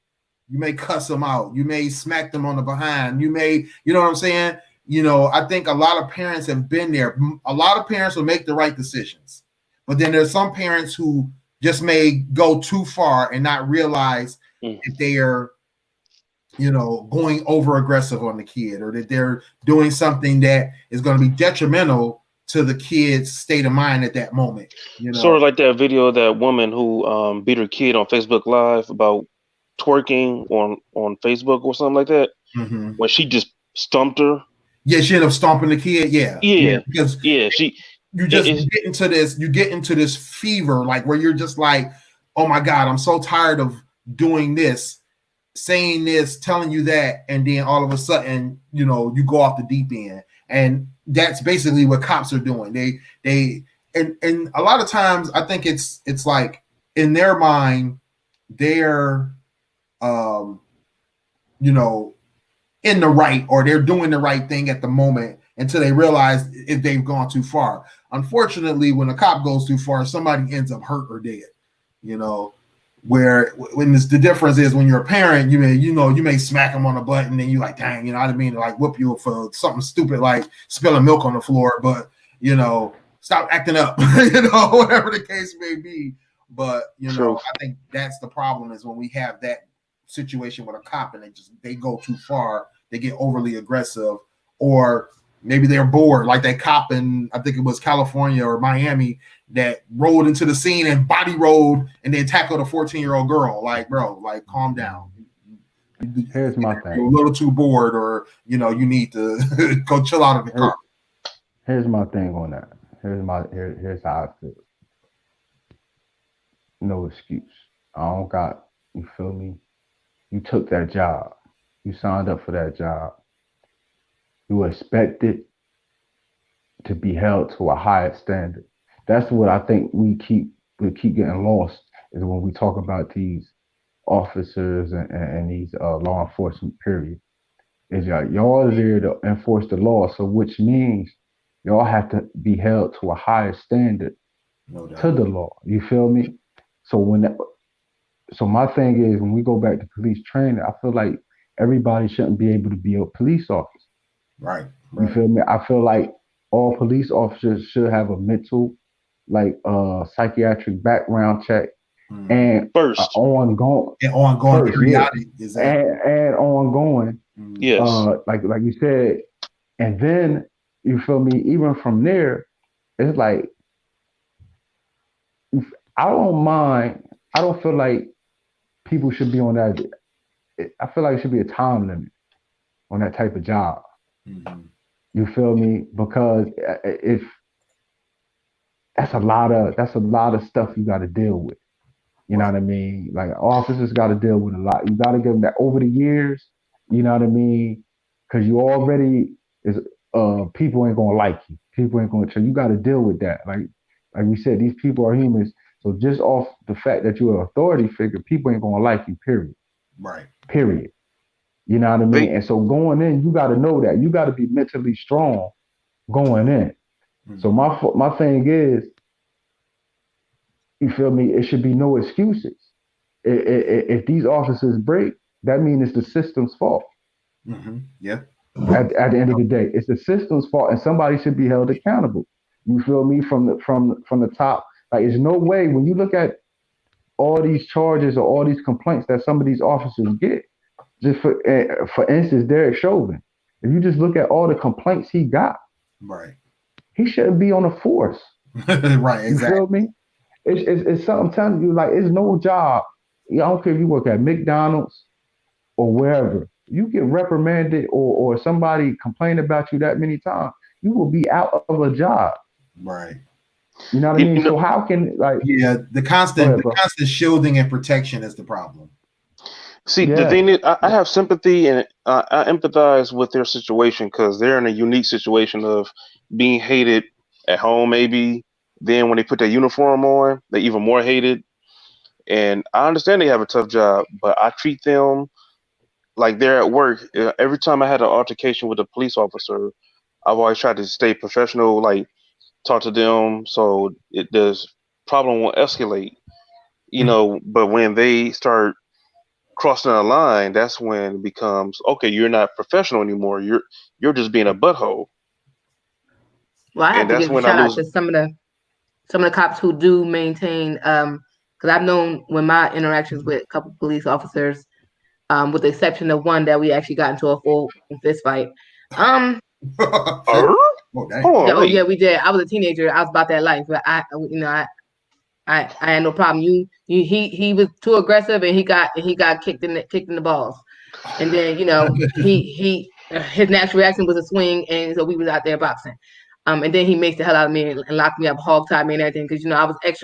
You may cuss them out. You may smack them on the behind. You may, you know what I'm saying? You know, I think a lot of parents have been there. A lot of parents will make the right decisions, but then there's some parents who just may go too far and not realize that they are, you know, going over aggressive on the kid, or that they're doing something that is going to be detrimental to the kid's state of mind at that moment. You know, sort of like that video of that woman who beat her kid on Facebook Live about twerking on Facebook or something like that. Mm-hmm. When she just stumped her. Yeah, she ended up stomping the kid. Yeah. Because she. You get into this. You get into this fever, like where you're just like, oh my God, I'm so tired of doing this, saying this, telling you that, and then all of a sudden, you go off the deep end, and that's basically what cops are doing. They and a lot of times, I think it's like in their mind, they're, in the right, or they're doing the right thing at the moment until they realize if they've gone too far. Unfortunately, when a cop goes too far, somebody ends up hurt or dead. Where when the difference is when you're a parent, you may smack them on the butt and then you like, dang, I didn't mean to like whoop you for something stupid like spilling milk on the floor, but stop acting up, whatever the case may be. But I think that's the problem, is when we have that situation with a cop and they go too far, they get overly aggressive, or maybe they're bored, like that cop in, I think it was California or Miami, that rolled into the scene and body rolled and then tackled a 14-year-old girl. Like, bro, like, calm down. Here's my thing. You're a little too bored, or you need to go chill out of the car. Here's my thing on that. Here's how I feel. No excuse. I don't got, you feel me? You took that job. You signed up for that job. You expected to be held to a higher standard. That's what I think we keep getting lost, is when we talk about these officers and these law enforcement, period. Is y'all are there to enforce the law, so which means y'all have to be held to a higher standard to the law. You feel me? So my thing is, when we go back to police training, I feel like everybody shouldn't be able to be a police officer. Right. You feel me? I feel like all police officers should have a mental, like psychiatric background check, and first ongoing periodic, and ongoing. Yes. Like you said, and then you feel me. Even from there, it's like I don't mind. I don't feel like people should be on that. I feel like it should be a time limit on that type of job. Mm-hmm. You feel me? Because if that's a lot of stuff you got to deal with. You know what I mean? Like, officers got to deal with a lot. You got to give them that over the years. You know what I mean? Because you already people ain't gonna like you. People ain't gonna. You got to deal with that. Like we said, these people are humans. So just off the fact that you're an authority figure, people ain't gonna like you. Period. Right. Period. You know what I mean? And so going in, you got to know that. You got to be mentally strong going in. Mm-hmm. So my thing is, you feel me? It should be no excuses. If these officers break, that means it's the system's fault. Mm-hmm. Yeah. At the end of the day, it's the system's fault, and somebody should be held accountable. You feel me? From the top. Like, there's no way, when you look at all these charges or all these complaints that some of these officers get. Just for instance, Derek Chauvin. If you just look at all the complaints he got, right, he shouldn't be on the force. Right, exactly. You feel me? It's something telling you, like, it's no job. I don't care if you work at McDonald's or wherever. You get reprimanded or somebody complain about you that many times, you will be out of a job. Right. You know what I mean? So how can, like, the constant shielding and protection is the problem. See, the thing is, I have sympathy and I empathize with their situation, because they're in a unique situation of being hated at home, maybe. Then when they put their uniform on, they're even more hated. And I understand they have a tough job, but I treat them like they're at work. Every time I had an altercation with a police officer, I've always tried to stay professional, like talk to them so the problem won't escalate. But when they start crossing a line, that's when it becomes, okay, you're not professional anymore. You're just being a butthole. Well, I have to give a shout out to some of the cops who do maintain, because I've known when my interactions with a couple of police officers, with the exception of one that we actually got into a full fist fight. Yeah, we did. I was a teenager. I was about that life, but I had no problem. He was too aggressive, and he got kicked in the balls, and then he his natural reaction was a swing, and so we was out there boxing. And then he makes the hell out of me and locked me up, hog-tied me and everything, because,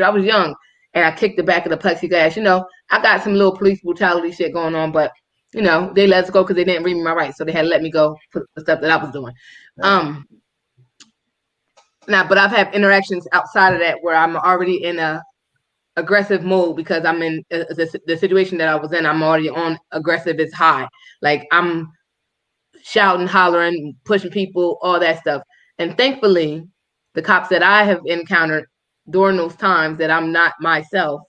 I was young, and I kicked the back of the plexiglass. I got some little police brutality shit going on, but, they let us go because they didn't read me my rights, so they had to let me go for the stuff that I was doing. Right. But I've had interactions outside of that where I'm already in a aggressive mode because I'm in the situation that I was in. I'm already on aggressive is high. Like, I'm shouting, hollering, pushing people, all that stuff. And thankfully, the cops that I have encountered during those times that I'm not myself,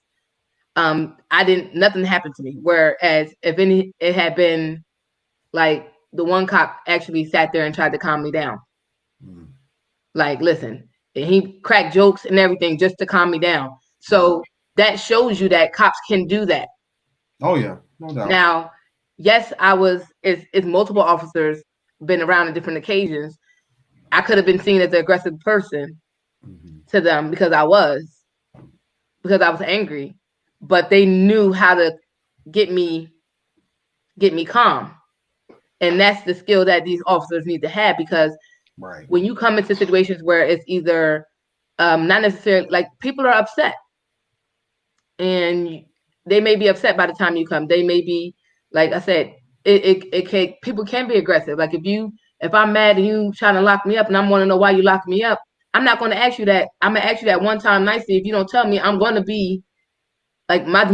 nothing happened to me. Whereas it had been like the one cop actually sat there and tried to calm me down. Mm. Like, listen, and he cracked jokes and everything just to calm me down. So that shows you that cops can do that. Oh yeah, no doubt. Now, yes, it's multiple officers been around on different occasions. I could have been seen as an aggressive person to them because I was angry, but they knew how to get me calm. And that's the skill that these officers need to have, because when you come into situations where it's either not necessarily, like, people are upset and they may be upset by the time you come. They may be, like I said, people can be aggressive. Like, if I'm mad and you trying to lock me up and I want to know why you locked me up, I'm not going to ask you that. I'm going to ask you that one time nicely. If you don't tell me, I'm going to be like, my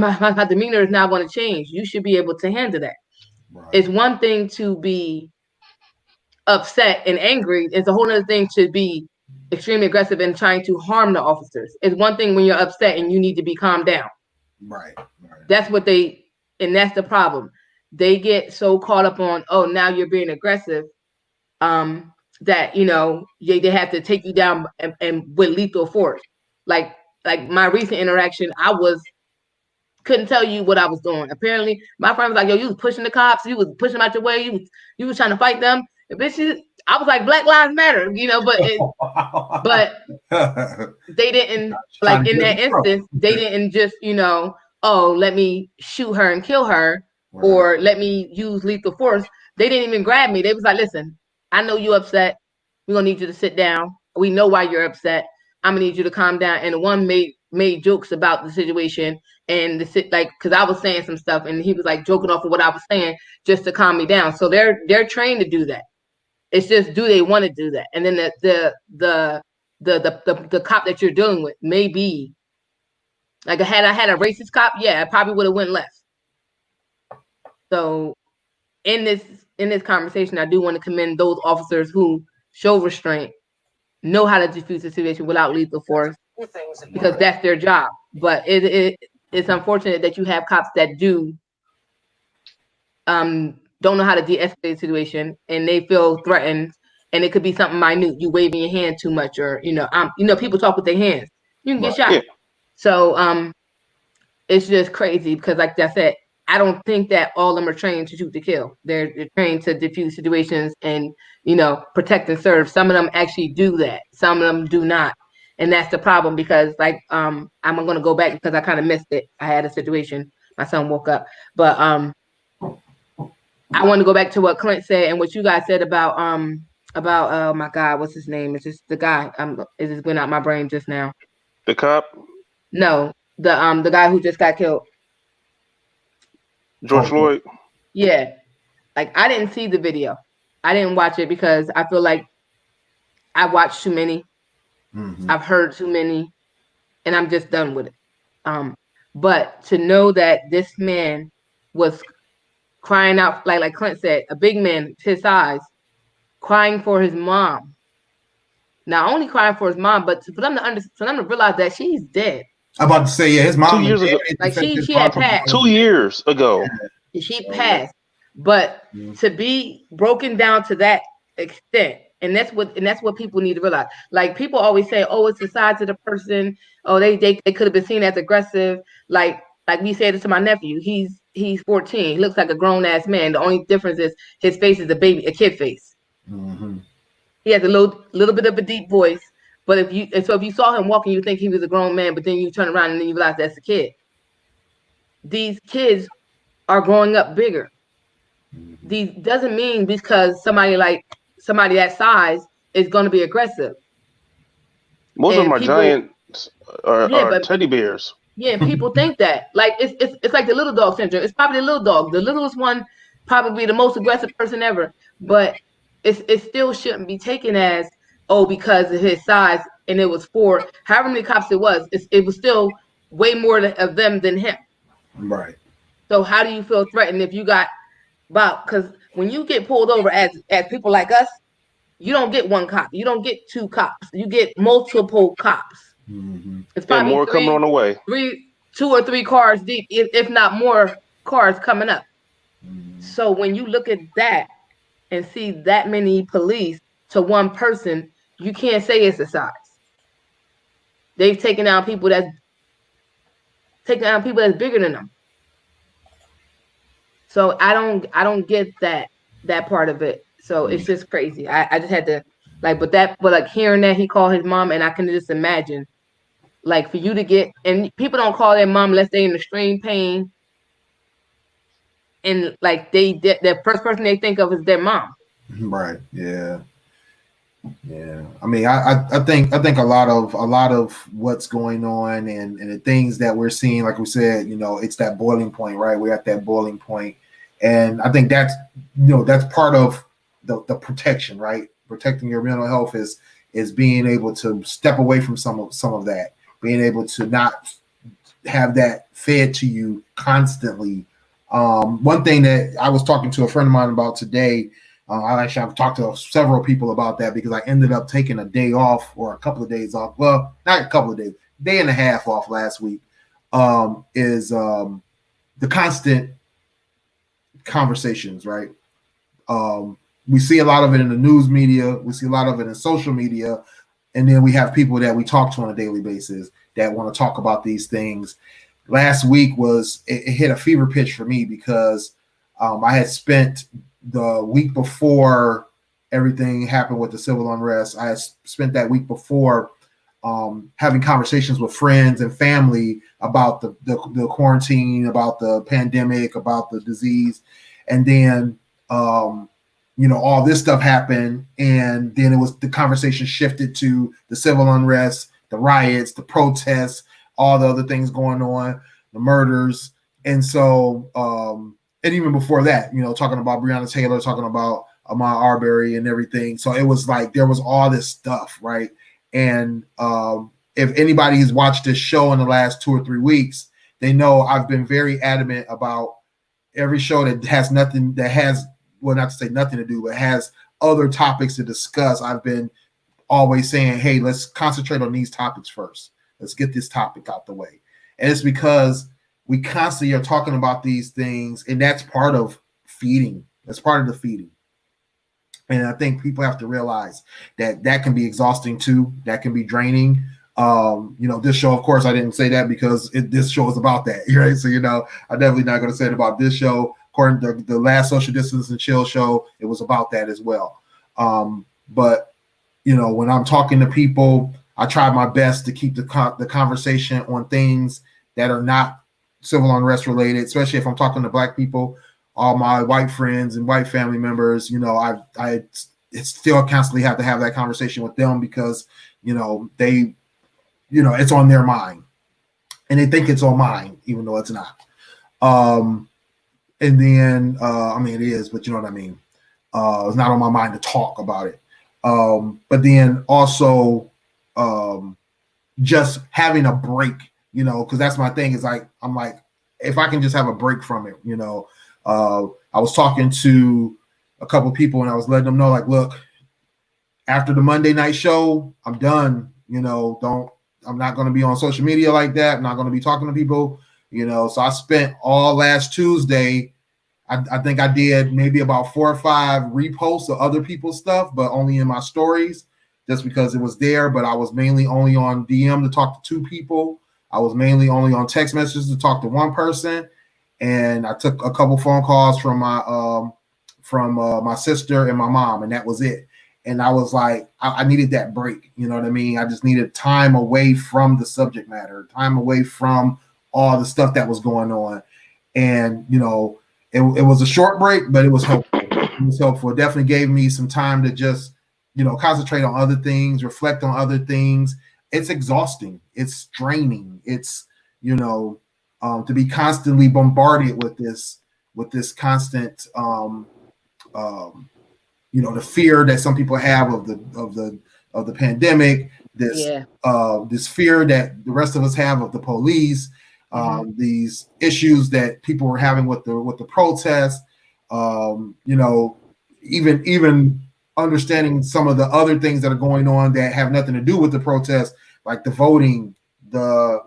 demeanor is now going to change. You should be able to handle that. Right. It's one thing to be upset and angry. It's a whole other thing to be extremely aggressive and trying to harm the officers. It's one thing when you're upset and you need to be calmed down. Right. That's that's the problem. They get so caught up on, oh, now you're being aggressive, that, they have to take you down and with lethal force. Like my recent interaction, couldn't tell you what I was doing. Apparently, my friend was like, yo, you was pushing the cops, you was pushing them out your way, you was trying to fight them. And bitch, I was like, Black Lives Matter, but they didn't, like, in that instance, they didn't just, oh, let me shoot her and kill her, or let me use lethal force. They didn't even grab me. They was like, listen, I know you upset. We're gonna need you to sit down. We know why you're upset. I'm gonna need you to calm down. And the one made jokes about the situation and because I was saying some stuff, and he was like joking off of what I was saying just to calm me down. So they're trained to do that. It's just, do they want to do that? And then the cop that you're dealing with may be like, had I had a racist cop, yeah, I probably would have went left. So in this conversation, I do want to commend those officers who show restraint, know how to defuse the situation without lethal force, because that's their job. But it's unfortunate that you have cops that don't know how to de-escalate the situation, and they feel threatened, and it could be something minute, you waving your hand too much, or people talk with their hands, you can get shot. Yeah. So it's just crazy, because like I said, I don't think that all of them are trained to shoot to kill. They're trained to defuse situations and protect and serve. Some of them actually do that, some of them do not, and that's the problem. Because I'm going to go back because I kind of missed it. I had a situation, my son woke up, but I want to go back to what Clint said and what you guys said about oh my God, what's his name? It's just the guy. It just went out my brain just now. The cop? No, the guy who just got killed. George Floyd? Yeah. Like, I didn't see the video. I didn't watch it because I feel like I watched too many. Mm-hmm. I've heard too many, and I'm just done with it. But to know that this man was crying out, like Clint said, a big man his size, crying for his mom. Not only crying for his mom, but for them to realize that she's dead. I'm about to say, yeah, his mom 2 years ago. Like, she had passed. 2 years ago. She passed. But to be broken down to that extent, and that's what people need to realize. Like, people always say, oh, it's the size of the person. Oh, they could have been seen as aggressive. Like we said it to my nephew. He's 14. He looks like a grown ass man. The only difference is his face is a kid face. Mm-hmm. He has a little bit of a deep voice. But if you saw him walking, you think he was a grown man, but then you turn around and then you realize that's a kid. These kids are growing up bigger. These doesn't mean because somebody that size is going to be aggressive. Most of them are giants or teddy bears. Yeah, and people think that like it's like the little dog syndrome. It's probably the little dog, the littlest one, probably the most aggressive person ever. But it still shouldn't be taken as because of his size, and it was for however many cops it was. It was still way more of them than him. Right. So how do you feel threatened if you got because when you get pulled over as people like us, you don't get one cop, you don't get two cops, you get multiple cops. Mm-hmm. It's probably more coming on the way. 2 or 3 cars deep, if not more cars coming up. Mm-hmm. So when you look at that and see that many police to one person, you can't say it's a size. They've taken down people that's bigger than them. So I don't get that part of it. So it's just crazy. I just had to but hearing that he called his mom, and I can just imagine like for you to get, and people don't call their mom unless they're in extreme pain, and like the first person they think of is their mom. Right. Yeah. Yeah. I mean, I think a lot of what's going on and the things that we're seeing, like we said, it's that boiling point, right? We're at that boiling point. And I think that's part of the protection, right? Protecting your mental health is being able to step away from some of that, being able to not have that fed to you constantly. One thing that I was talking to a friend of mine about today, I've talked to several people about that because I ended up taking a day off or a couple of days off. Well, not a couple of days, day and a half off last week. Is the constant conversations, right? We see a lot of it in the news media. We see a lot of it in social media. And then we have people that we talk to on a daily basis that want to talk about these things. Last week it hit a fever pitch for me because I had spent the week before everything happened with the civil unrest. I had spent that week before having conversations with friends and family about the quarantine, about the pandemic, about the disease. And then, all this stuff happened. And then it was the conversation shifted to the civil unrest, the riots, the protests, all the other things going on, the murders. And so, and even before that, talking about Breonna Taylor, talking about Ahmaud Arbery and everything. So it was like there was all this stuff, right? And if anybody has watched this show in the last 2 or 3 weeks, they know I've been very adamant about every show that has not to say nothing to do, but has other topics to discuss. I've been always saying, hey, let's concentrate on these topics first. Let's get this topic out the way. And it's because we constantly are talking about these things, and that's part of feeding. That's part of the feeding. And I think people have to realize that can be exhausting too. That can be draining. This show, of course, I didn't say that because this show is about that, right? So, I'm definitely not going to say it about this show. According to the last Social Distance and Chill show, it was about that as well. But, when I'm talking to people, I try my best to keep the conversation on things that are not civil unrest related, especially if I'm talking to Black people. All my white friends and white family members, I still constantly have to have that conversation with them because, they, it's on their mind and they think it's on mine, even though it's not. And then, it is, but you know what I mean? It's not on my mind to talk about it. But then also just having a break, because that's my thing is I'm like, if I can just have a break from it, I was talking to a couple of people and I was letting them know, like, look, after the Monday night show, I'm done. I'm not going to be on social media like that. I'm not going to be talking to people, So I spent all last Tuesday. I think I did maybe about 4 or 5 reposts of other people's stuff, but only in my stories, just because it was there. But I was mainly only on DM to talk to 2 people. I was mainly only on text messages to talk to 1 person. And I took a couple phone calls from my sister and my mom, and that was it. And I was like, I needed that break. You know what I mean? I just needed time away from the subject matter, time away from all the stuff that was going on. And, it was a short break, but it was helpful. It was helpful. It definitely gave me some time to just, concentrate on other things, reflect on other things. It's exhausting. It's draining. It's, to be constantly bombarded with this constant, the fear that some people have of the pandemic, this fear that the rest of us have of the police, these issues that people were having with the protests, even understanding some of the other things that are going on that have nothing to do with the protest, like the voting, the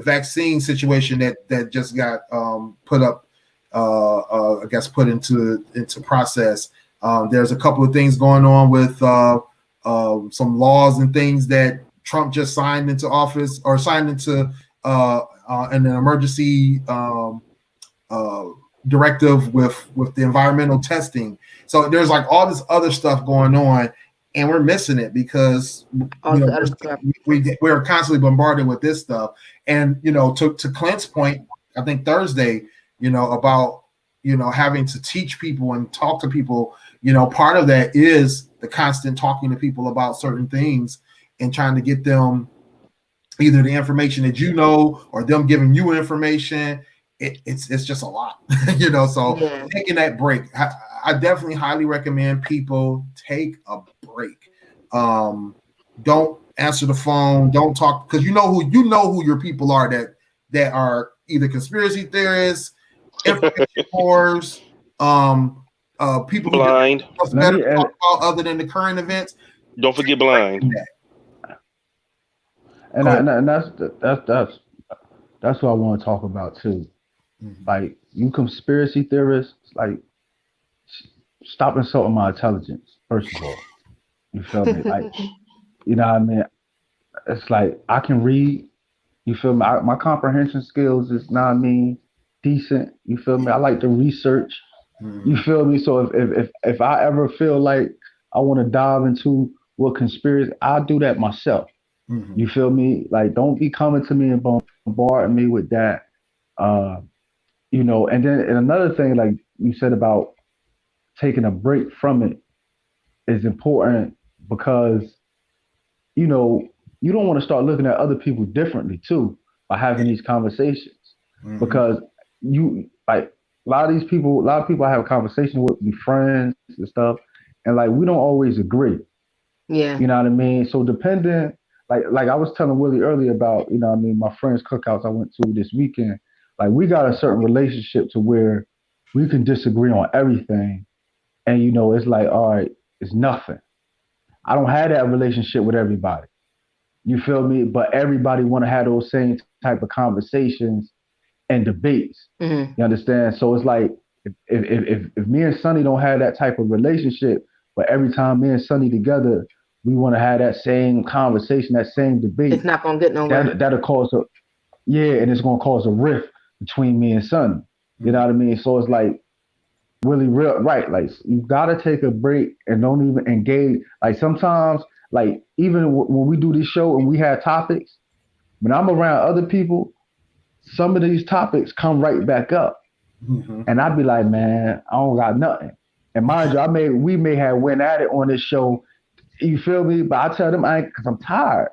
vaccine situation that just got put up, I guess put into process. There's a couple of things going on with some laws and things that Trump just signed into office or signed into an emergency directive with the environmental testing. So there's like all this other stuff going on, and we're missing it because we're constantly bombarded with this stuff. And to Clint's point, I think Thursday, about having to teach people and talk to people. Part of that is the constant talking to people about certain things and trying to get them either the information that or them giving you information. It's just a lot, so taking that break. I definitely highly recommend people take a break. Don't answer the phone. Don't talk, because you know who your people are that are either conspiracy theorists, information whores, people blind. What's better to talk about other than the current events. Don't forget blind. And that's what I want to talk about too. Mm-hmm. Like, you conspiracy theorists, like, stop insulting my intelligence, first of all. You feel me? Like, what I mean? It's like, I can read, you feel me? My comprehension skills is, decent. You feel me? I like to research. Mm-hmm. You feel me? So if I ever feel like I want to dive into what conspiracy, I'll do that myself. Mm-hmm. You feel me? Like, don't be coming to me and bombarding me with that. And then another thing, like you said about taking a break from it, is important because, you don't want to start looking at other people differently too by having these conversations. Mm-hmm. Because a lot of people I have a conversation with, be friends and stuff, and like, we don't always agree. Yeah. You know what I mean? So depending, like I was telling Willie earlier about, my friends' cookouts I went to this weekend, like, we got a certain relationship to where we can disagree on everything. And, it's like, all right, it's nothing. I don't have that relationship with everybody. You feel me? But everybody want to have those same type of conversations and debates. Mm-hmm. You understand? So it's like, if me and Sonny don't have that type of relationship, but every time me and Sonny together, we want to have that same conversation, that same debate, it's not going to get nowhere. That'll cause and it's going to cause a rift between me and Sonny. You know what I mean? So it's like, really real, right? Like, you got to take a break and don't even engage. Like, sometimes, like, even when we do this show and we have topics, when I'm around other people, some of these topics come right back up. Mm-hmm. And I'd be like, man, I don't got nothing. And mind you, we may have went at it on this show. You feel me? But I tell them because I'm tired.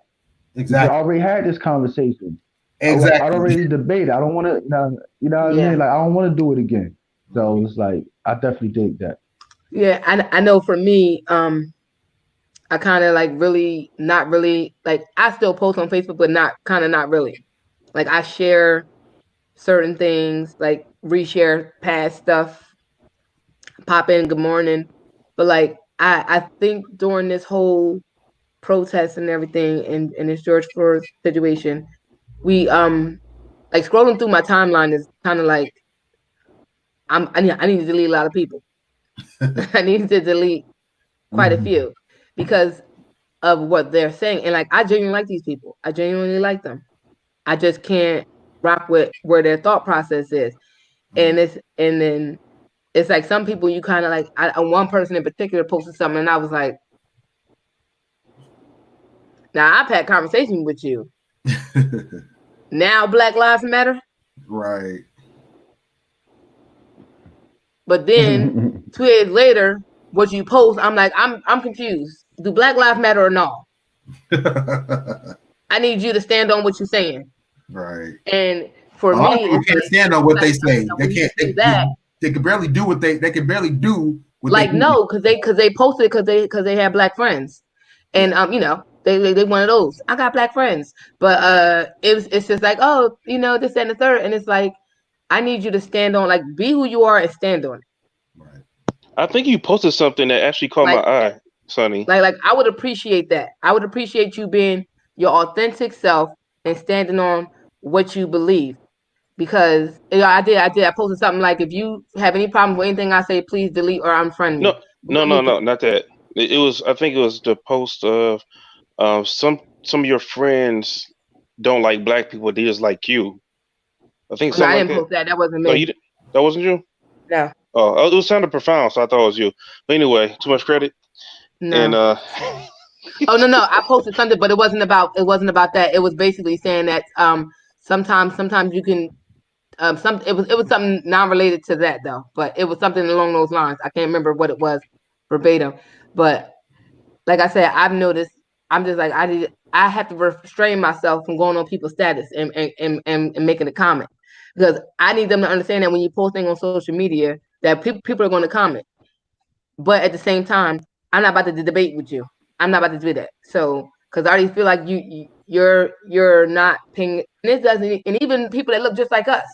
Exactly. I already had this conversation. Exactly. I already debated. I don't want to, you know what I mean? Like, I don't want to do it again. So it's like, I definitely dig that. Yeah, I know for me, I kind of like really, not really, like, I still post on Facebook, but not really. Like, I share certain things, like reshare past stuff, pop in, good morning. But like, I think during this whole protest and everything and this George Floyd situation, we like, scrolling through my timeline is kind of like, I need to delete a lot of people. I need to delete quite a few because of what they're saying. And like, I genuinely like these people. I genuinely like them. I just can't rock with where their thought process is. And then it's like, some people you kind of like, one person in particular posted something and I was like, now I've had conversations with you. Now Black Lives Matter. Right. But then 2 years later, what you post, I'm like, I'm confused. Do Black Lives Matter or no? I need you to stand on what you're saying. Right. And for me, people can't stand on what they say. They can't. They can barely do what they can barely do. What like they no, because they posted because they have Black friends, and you know they one of those. I got Black friends, but it's just like, oh, you know, this and the third, and it's like, I need you to stand on, like, be who you are and stand on it. Right. I think you posted something that actually caught my eye, Sonny. Like I would appreciate that. I would appreciate you being your authentic self and standing on what you believe. Because I did. I posted something like, if you have any problem with anything I say, please delete or unfriend me. No, not that. It was. I think it was the post of some of your friends don't like Black people. They just like you. I think something I didn't post that. That wasn't me. No, that wasn't you? No. Oh, it was sounded profound, so I thought it was you. But anyway, too much credit. No. And oh no, I posted something, but it wasn't about that. It was basically saying that sometimes you can it was something non-related to that though, but it was something along those lines. I can't remember what it was verbatim, but like I said, I've noticed. I'm just like, I have to restrain myself from going on people's status and making a comment, because I need them to understand that when you post things on social media, that people are going to comment. But at the same time, I'm not about to debate with you. I'm not about to do that. So, because I already feel like you're not paying. And it doesn't, and even people that look just like us,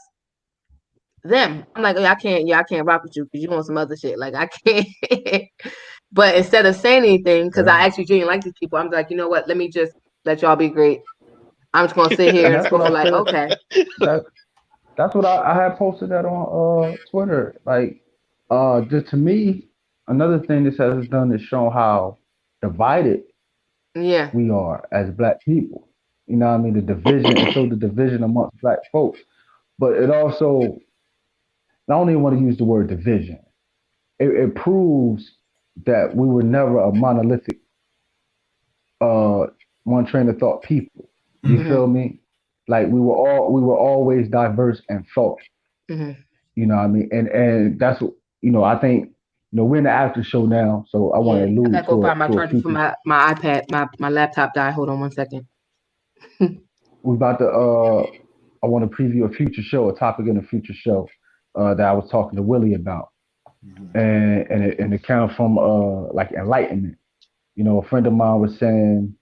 them, I'm like, I can't rock with you because you want some other shit. Like, I can't. But instead of saying anything, because I actually didn't like these people, I'm like, you know what? Let me just let y'all be great. I'm just gonna sit here and scroll like, okay. That's what I had posted that on Twitter. Like, just to me, another thing this has done is show how divided we are as Black people. You know what I mean? The division, it showed the division amongst Black folks. But it also, I don't even want to use the word division. It proves that we were never a monolithic, one train of thought people. You feel me? Like we were always diverse in thought. You know what I mean? And that's what, you know, I think, you know, we're in the after show now, so I want to allude to go find my charger for my iPad. My laptop died. Hold on one second. We're about to I want to preview a future show, a topic in a future show that I was talking to Willie about. And it came from like enlightenment. You know, a friend of mine was saying,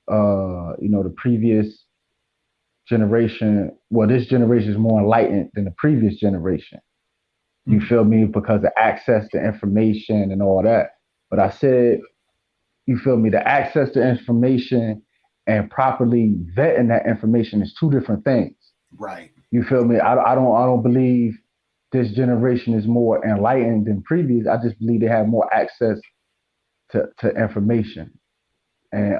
you know, the previous generation, well, this generation is more enlightened than the previous generation. You feel me? Because of access to information and all that. But I said, you feel me? The access to information and properly vetting that information is two different things. Right. You feel me? I don't believe this generation is more enlightened than previous. I just believe they have more access to information. And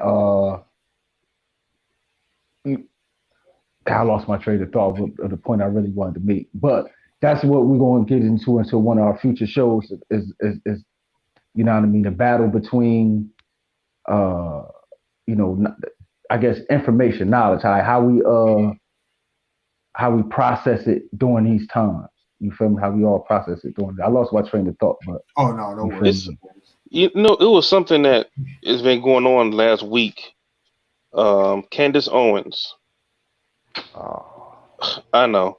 I lost my train of thought of the point I really wanted to make. But that's what we're going to get into one of our future shows is you know what I mean, the battle between you know, I guess information, knowledge, how we process it during these times. You feel me? How we all process it during. I lost my train of thought, but no worries. You know, it was something that has been going on last week. Candace Owens. I know,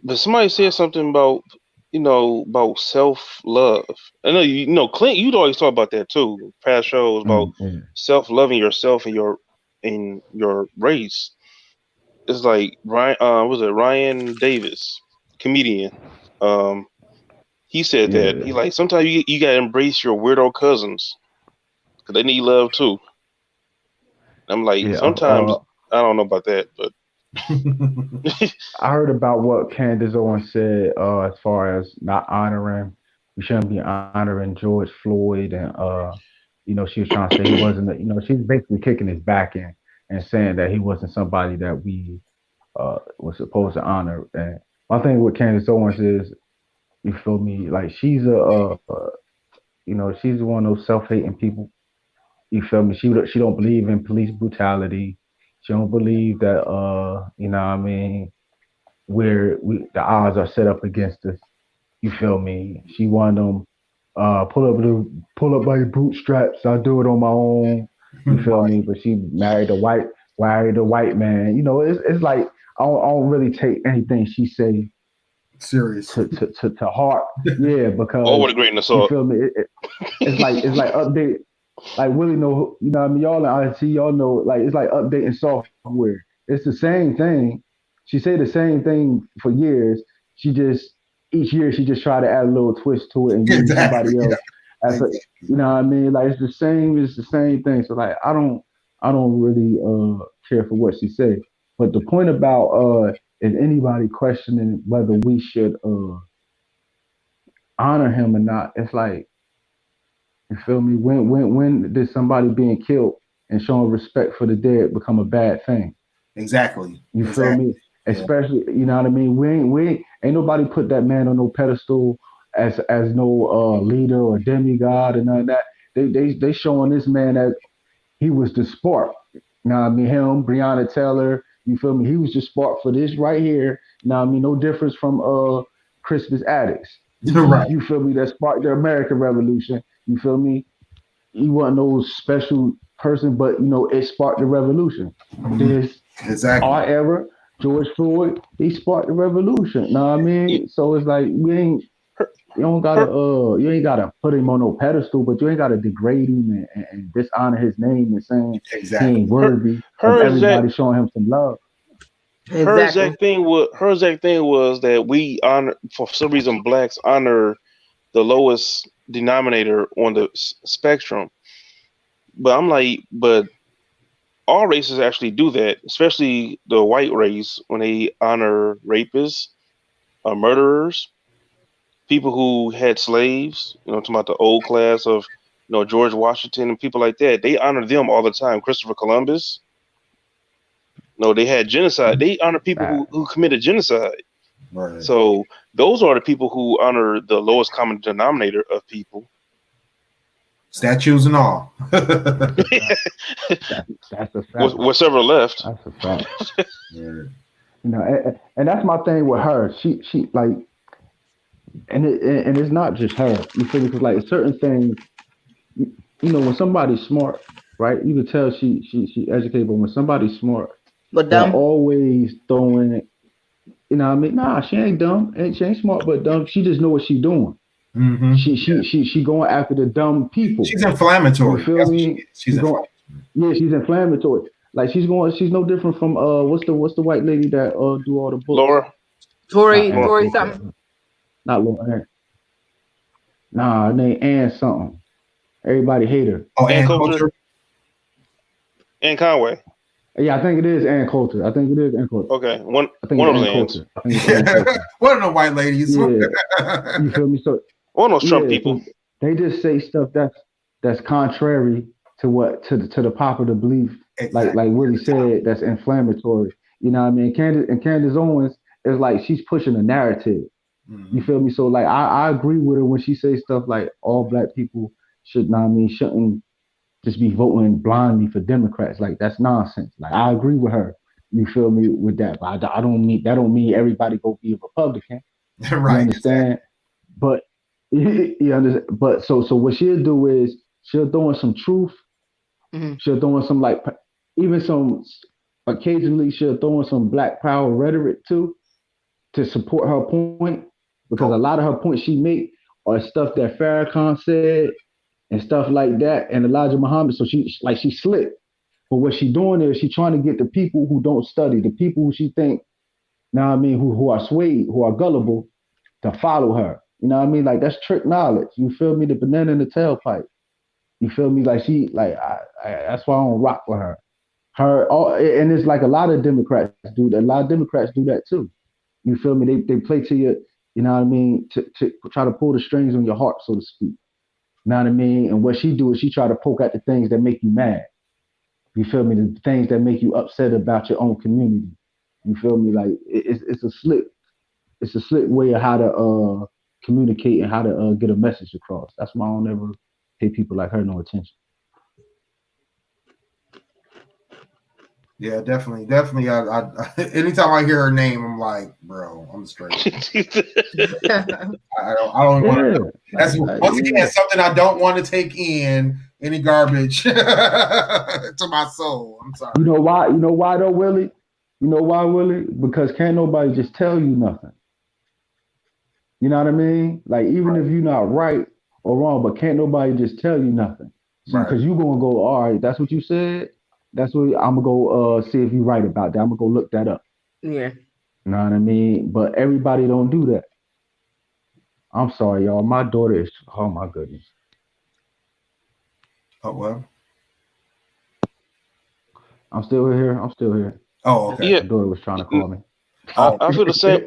but somebody said something about, you know, about self-love. I know, you know, Clint, you'd always talk about that too. Past shows about self-loving yourself and your race. It's like Ryan Davis, comedian. He said that he like sometimes you gotta embrace your weirdo cousins because they need love too. I'm like, sometimes I don't know about that, but I heard about what Candace Owens said as far as not honoring. We shouldn't be honoring George Floyd, and you know, she was trying to say he wasn't. You know, she's basically kicking his back in and saying that he wasn't somebody that we was supposed to honor. And my thing with Candace Owens is, you feel me? Like she's you know, she's one of those self-hating people. You feel me? She don't believe in police brutality. She don't believe that you know what I mean, the odds are set up against us. You feel me? She wanted them pull up by your bootstraps. I do it on my own. You feel me? But she married a white man. You know, it's like I don't really take anything she say serious to heart. Yeah, because oh, what a great assault. You feel me? It's like update. Like Willie know, you know what I mean? Y'all in IT, y'all know, like it's like updating software. It's the same thing. She said the same thing for years. Each year she just try to add a little twist to it and use somebody else. You know what I mean? Like it's the same thing. So like I don't really care for what she said. But the point about is anybody questioning whether we should honor him or not, it's like, you feel me? When did somebody being killed and showing respect for the dead become a bad thing? Exactly. You feel me? Especially, you know what I mean? We ain't nobody put that man on no pedestal as no leader or demigod and none of that. They showing this man that he was the spark. You know what I mean? Him, Breonna Taylor, you feel me? He was the spark for this right here. You know what I mean? No difference from Crispus Attucks. Right. You feel me? That sparked the American Revolution. You feel me? He wasn't no special person, but you know, it sparked the revolution. This our era, George Floyd, he sparked the revolution. Know what I mean? So it's like you ain't gotta put him on no pedestal, but you ain't gotta degrade him and dishonor his name and saying he ain't worthy of everybody showing him some love. Her exact thing was that we honor, for some reason, blacks honor the lowest denominator on the spectrum. But I'm like, but all races actually do that, especially the white race, when they honor rapists, murderers, people who had slaves, you know, talking about the old class of, you know, George Washington and people like that. They honor them all the time. Christopher Columbus. No, they had genocide. They honor people who committed genocide. Right. So those are the people who honor the lowest common denominator of people. Statues and all. That's a fact. With several left. That's a fact. You know, and that's my thing with her. She like, and it's not just her. You feel me? Because like certain things, you know, when somebody's smart, right? You can tell she educated, but when somebody's smart, but dumb, they're always throwing it. You know what I mean? Nah, she ain't dumb. She ain't smart, but dumb. She just know what she's doing. Mm-hmm. She going after the dumb people. She's inflammatory. You feel me? She's inflammatory. Like she's no different from what's the white lady that do all the books? Laura. Tori something. Not Laura. Nah, her name Ann something. Everybody hate her. Oh, Ann Coulter. Ann Conway. Yeah, I think it is Ann Coulter. Okay, one of the Coulter. One of the white ladies. Yeah. You feel me? So one of those Trump people. So they just say stuff that's contrary to the popular belief. Exactly. Like Willie said, that's inflammatory. You know what I mean? Candace Owens is like she's pushing a narrative. Mm-hmm. You feel me? So like I agree with her when she says stuff like all black people shouldn't just be voting blindly for Democrats. Like that's nonsense. Like I agree with her. You feel me with that? But I don't mean everybody go be a Republican. Right. You understand? Exactly. But you understand? But so what she'll do is she'll throw in some truth. Mm-hmm. She'll throw in some occasionally she'll throw in some Black Power rhetoric too to support her point, because a lot of her points she make are stuff that Farrakhan said and stuff like that, and Elijah Muhammad. So she slick. But what she doing is she trying to get the people who don't study, the people who she think, now I mean, who are swayed, who are gullible, to follow her. You know what I mean? Like that's trick knowledge. You feel me? The banana in the tailpipe. You feel me? Like that's why I don't rock with her. And it's like a lot of Democrats do that. A lot of Democrats do that too. You feel me? They play to your, you know what I mean, to try to pull the strings on your heart, so to speak. You know what I mean? And what she do is she try to poke at the things that make you mad. You feel me? The things that make you upset about your own community. You feel me? Like it's a slick way of how to communicate and how to get a message across. That's why I don't ever pay people like her no attention. Yeah, definitely. I anytime I hear her name, I'm like, bro, I'm straight. I don't want to. That's once again something I don't want to take in any garbage to my soul. I'm sorry. You know why? You know why though, Willie? You know why, Willie? Because can't nobody just tell you nothing. You know what I mean? Like even if you're not right or wrong, but can't nobody just tell you nothing. Because you're gonna go, all right, that's what you said. That's what I'm gonna go see if you're right about that. I'm gonna go look that up. Yeah. You know what I mean? But everybody don't do that. I'm sorry, y'all. My daughter is oh my goodness. Oh well. I'm still here. Oh, okay. Yeah. My daughter was trying to call me. I feel the same.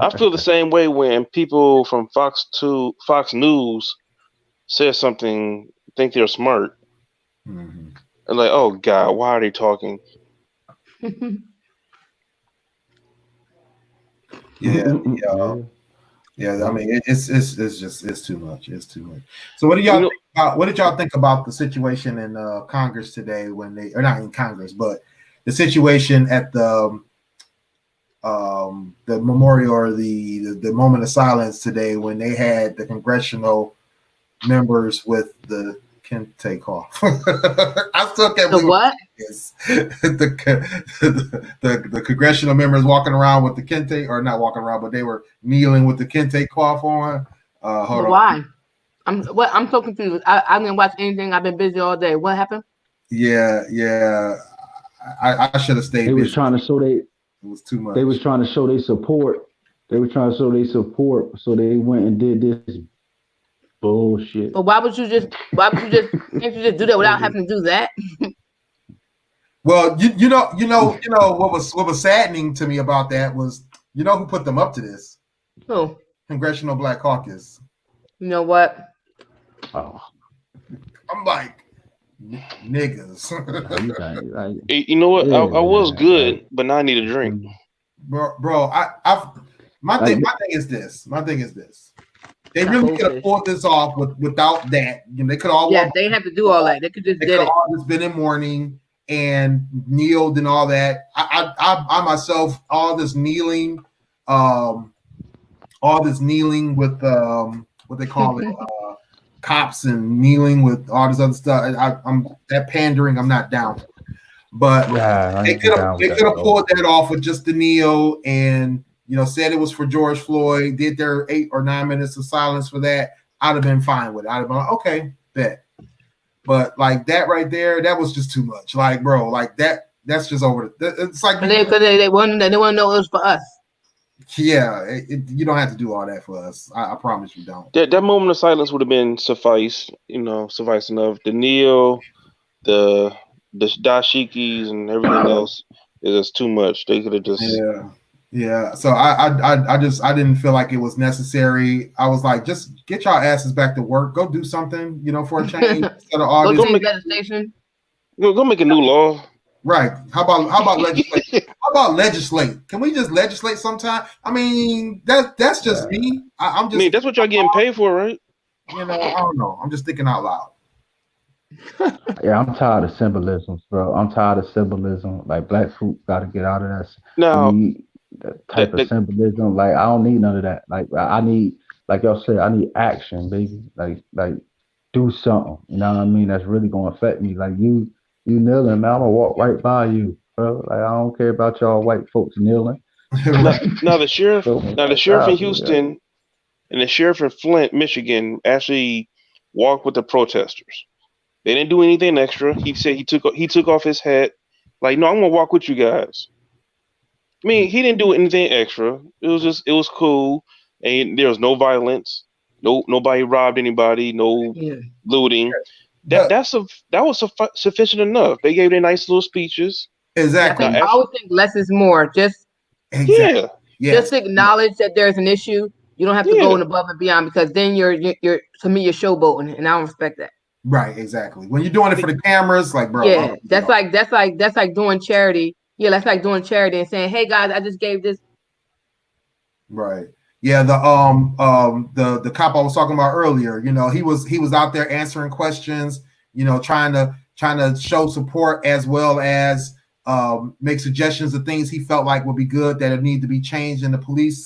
I feel the same way when people from Fox News say something, think they're smart, and like, oh God, why are they talking? Yeah. I mean, it's too much. It's too much. So, what do y'all think about? What did y'all think about the situation in Congress today when they, or not in Congress, but the situation at the memorial or the moment of silence today when they had the congressional members with the kente cough? I still can't believe what? The congressional members walking around with the kente, or not walking around, but they were kneeling with the kente cough on. Hold on. Why? I'm so confused. I didn't watch anything. I've been busy all day. What happened? Yeah. I should have stayed. They was trying to show it was too much. They was trying to show their support. So they went and did this bullshit. But why would you just can't you just do that without having to do that? Well, you know what was saddening to me about that was, you know who put them up to this? Who? Congressional Black Caucus. You know what? Oh. I'm like, niggas. You know what? I was good, but now I need a drink. Bro, my thing is this. They really could have pulled this off without that. You know, they could all. Yeah, they didn't have to do all that. They could just did it. All just been in mourning and kneeled and all that. I myself, all this kneeling with what they call it, cops, and kneeling with all this other stuff. I'm that pandering. I'm not down. But they could have pulled that off with just the kneel and, you know, said it was for George Floyd, did their 8 or 9 minutes of silence for that. I'd have been fine with it. I'd have been like, okay, bet. But like that right there, that was just too much. Like, bro, like that's just over. It's like because they want to know it was for us. Yeah, you don't have to do all that for us. I promise you don't. That moment of silence would have been suffice enough. The kneel, the dashikis and everything else is just too much. They could have just yeah. So I didn't feel like it was necessary. I was like, just get y'all asses back to work. Go do something, you know, for a change. Instead of all go make legislation. Go make a new law. Right. How about legislate? How about legislate? Can we just legislate sometime? I mean, that's just me. I'm just. I mean, that's what y'all getting paid for, right? You know, I don't know. I'm just thinking out loud. Yeah, I'm tired of symbolism, bro. I'm tired of symbolism. Like black folk got to get out of that. No. That type of symbolism. Like I don't need none of that. Like I need, like y'all said, I need action, baby. Like do something. You know what I mean? That's really gonna affect me. Like you kneeling, man, I'm gonna walk right by you, bro. Like I don't care about y'all white folks kneeling. Now the sheriff in Houston and the sheriff in Flint, Michigan, actually walked with the protesters. They didn't do anything extra. He said he took off his hat. Like, no, I'm gonna walk with you guys. I mean, he didn't do anything extra. It was cool, and there was no violence. Nobody robbed anybody. No looting. That was sufficient enough. They gave their nice little speeches. Exactly. I always think less is more. Just just acknowledge that there's an issue. You don't have to go above and beyond, because then you're to me you're showboating, and I don't respect that. Right, exactly. When you're doing it for the cameras, like, bro. Yeah, that's like doing charity. Yeah, that's like doing charity and saying, "Hey guys, I just gave this." Right. Yeah, the cop I was talking about earlier, you know, he was out there answering questions, you know, trying to show support, as well as make suggestions of things he felt like would be good that need to be changed in the police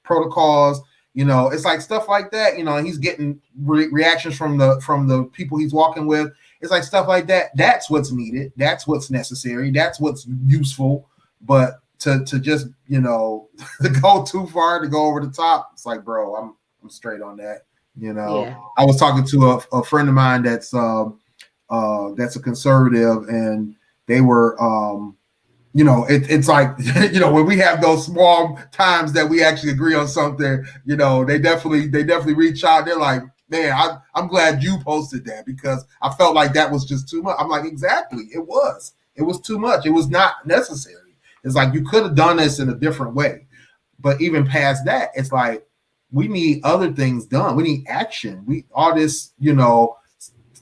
protocols. It's like stuff like that. And he's getting reactions from the people he's walking with. It's like stuff like that. That's what's needed. That's what's necessary. That's what's useful. But to just to go too far, to go over the top, it's like, bro, I'm straight on that. Yeah. I was talking to a friend of mine that's a conservative, and they were it's like when we have those small times that we actually agree on something, they definitely reach out. They're like, man, I'm glad you posted that, because I felt like that was just too much. I'm like, exactly, it was too much. It was not necessary. It's like, you could have done this in a different way. But even past that, it's like, we need other things done. We need action. All this,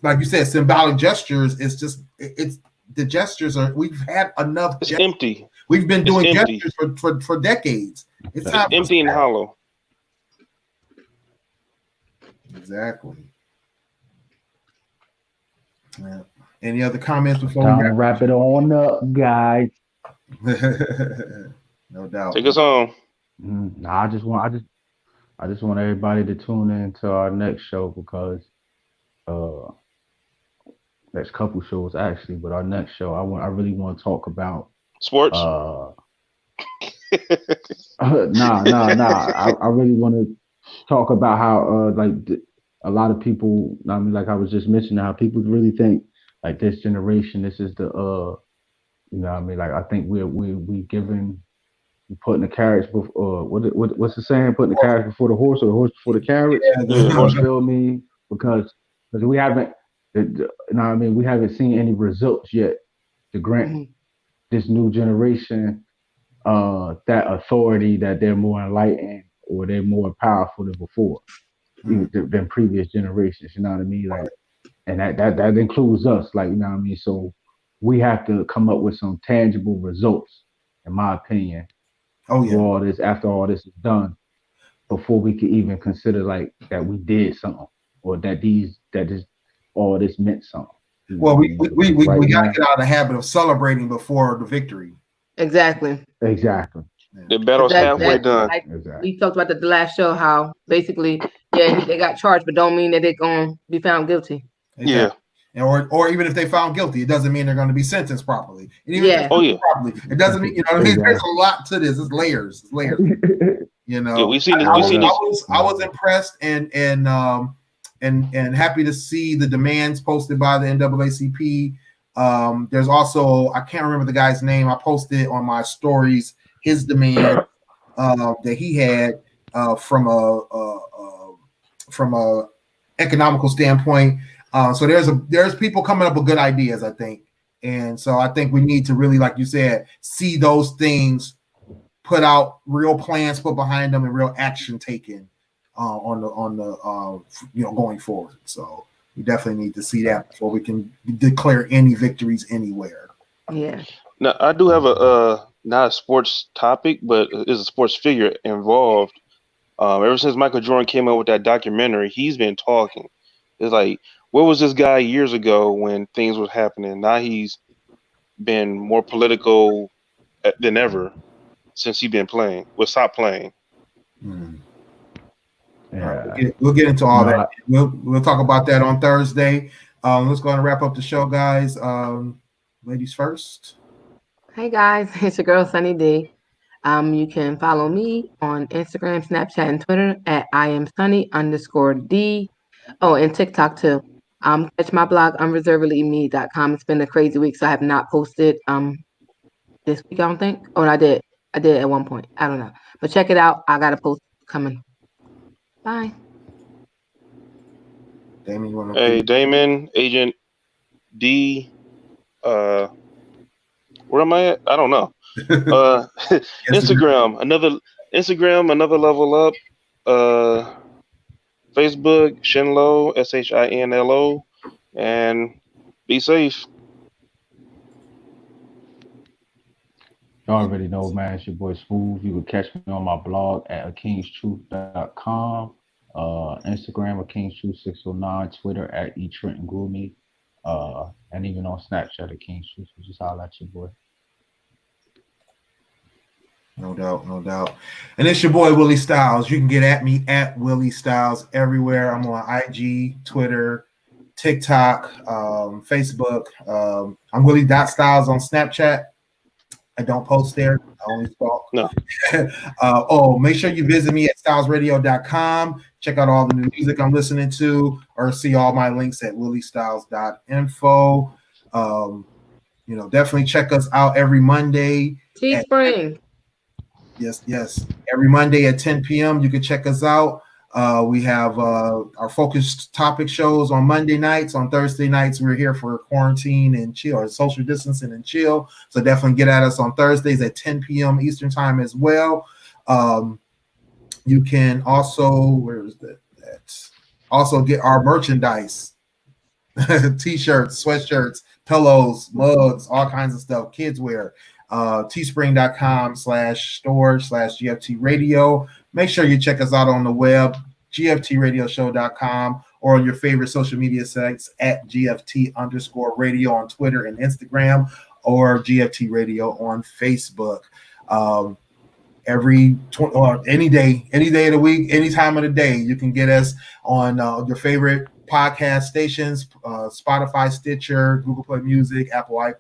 like you said, symbolic gestures. It's just, the gestures are, we've had enough. It's empty. We've been doing gestures for decades. It's empty and hollow. Exactly. Yeah. Any other comments before we wrap it on up, guys? No doubt. Take us home. I just want everybody to tune in to our next show, because next couple shows actually, but our next show, I really want to talk about sports. Nah. I really want to talk about how a lot of people. I mean, like I was just mentioning, how people really think like this generation. This is the I mean, like, I think we putting the carriage before, what's the saying? Putting the carriage before the horse, or the horse before the carriage. You feel me? Because we haven't, we haven't seen any results yet to grant this new generation that authority, that they're more enlightened or they're more powerful than before, than previous generations. You know what I mean? Like, and that includes us. Like, so we have to come up with some tangible results, in my opinion. Oh yeah. For all this, after all this is done, before we could even consider like that we did something, or that all this meant something. Well, we gotta get out of the habit of celebrating before the victory. Exactly. The battle's halfway done. We talked about the last show, how basically, they got charged, but don't mean that they're gonna be found guilty. Exactly. Yeah. Or even if they found guilty, it doesn't mean they're going to be sentenced properly. And even if properly, it doesn't mean, what I mean? There's a lot to this. It's layers. Yeah, we've seen this. I was impressed and happy to see the demands posted by the NAACP. There's also, I can't remember the guy's name. I posted on my stories his demand that he had from a economical standpoint. So there's people coming up with good ideas, I think. And so I think we need to really, like you said, see those things put out, real plans put behind them, and real action taken on the going forward. So we definitely need to see that before we can declare any victories anywhere. Yeah. Now, I do have a not a sports topic, but is a sports figure involved. Ever since Michael Jordan came out with that documentary, he's been talking. It's like, where was this guy years ago when things was happening? Now he's been more political than ever since he's been playing. Well, stop playing. Yeah. We'll get into all that. We'll talk about that on Thursday. Let's go and wrap up the show, guys. Ladies first. Hey guys, it's your girl Sunny D. You can follow me on Instagram, Snapchat, and Twitter at IamSunny_D. Oh, and TikTok too. Catch my blog, unreservedlyme.com. It's been a crazy week, so I have not posted this week, I don't think. Oh, and I did at one point. I don't know. But check it out. I got a post coming. Bye. Damon, you want to? Hey, Damon, Agent D. Where am I at? I don't know. Instagram, another level up. Facebook, Shinlo, SHINLO, and be safe. You already know, man. It's your boy Smooth. You can catch me on my blog at akingstruth.com, Instagram akingstruth609, Twitter at eTrentonGloomy, and even on Snapchat at Kingstruth. Just holler at your boy. No doubt, no doubt. And it's your boy Willie Styles. You can get at me at Willie Styles everywhere. I'm on IG, Twitter, TikTok, Facebook. I'm Willie.Styles on Snapchat. I don't post there. I only talk. No. Make sure you visit me at stylesradio.com. Check out all the new music I'm listening to, or see all my links at williestyles.info. Definitely check us out every Monday. Teespring. Yes. Every Monday at 10 p.m. You can check us out. We have our focused topic shows on Monday nights. On Thursday nights, we're here for quarantine and chill, or social distancing and chill. So definitely get at us on Thursdays at 10 p.m. Eastern time as well. You can also, also get our merchandise, t-shirts, sweatshirts, pillows, mugs, all kinds of stuff, kids wear. teespring.com/store/GFT Radio. Make sure you check us out on the web, gftradioshow.com, or on your favorite social media sites at GFT_radio on Twitter and Instagram, or GFT Radio on Facebook. Any day of the week, any time of the day, you can get us on your favorite podcast stations, Spotify, Stitcher, Google Play Music, Apple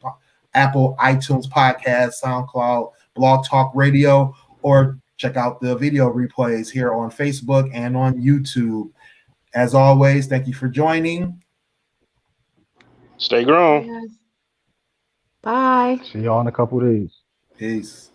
iTunes Podcast, SoundCloud, Blog Talk Radio, or check out the video replays here on Facebook and on YouTube. As always, thank you for joining. Stay grown. Bye. See y'all in a couple days. Peace.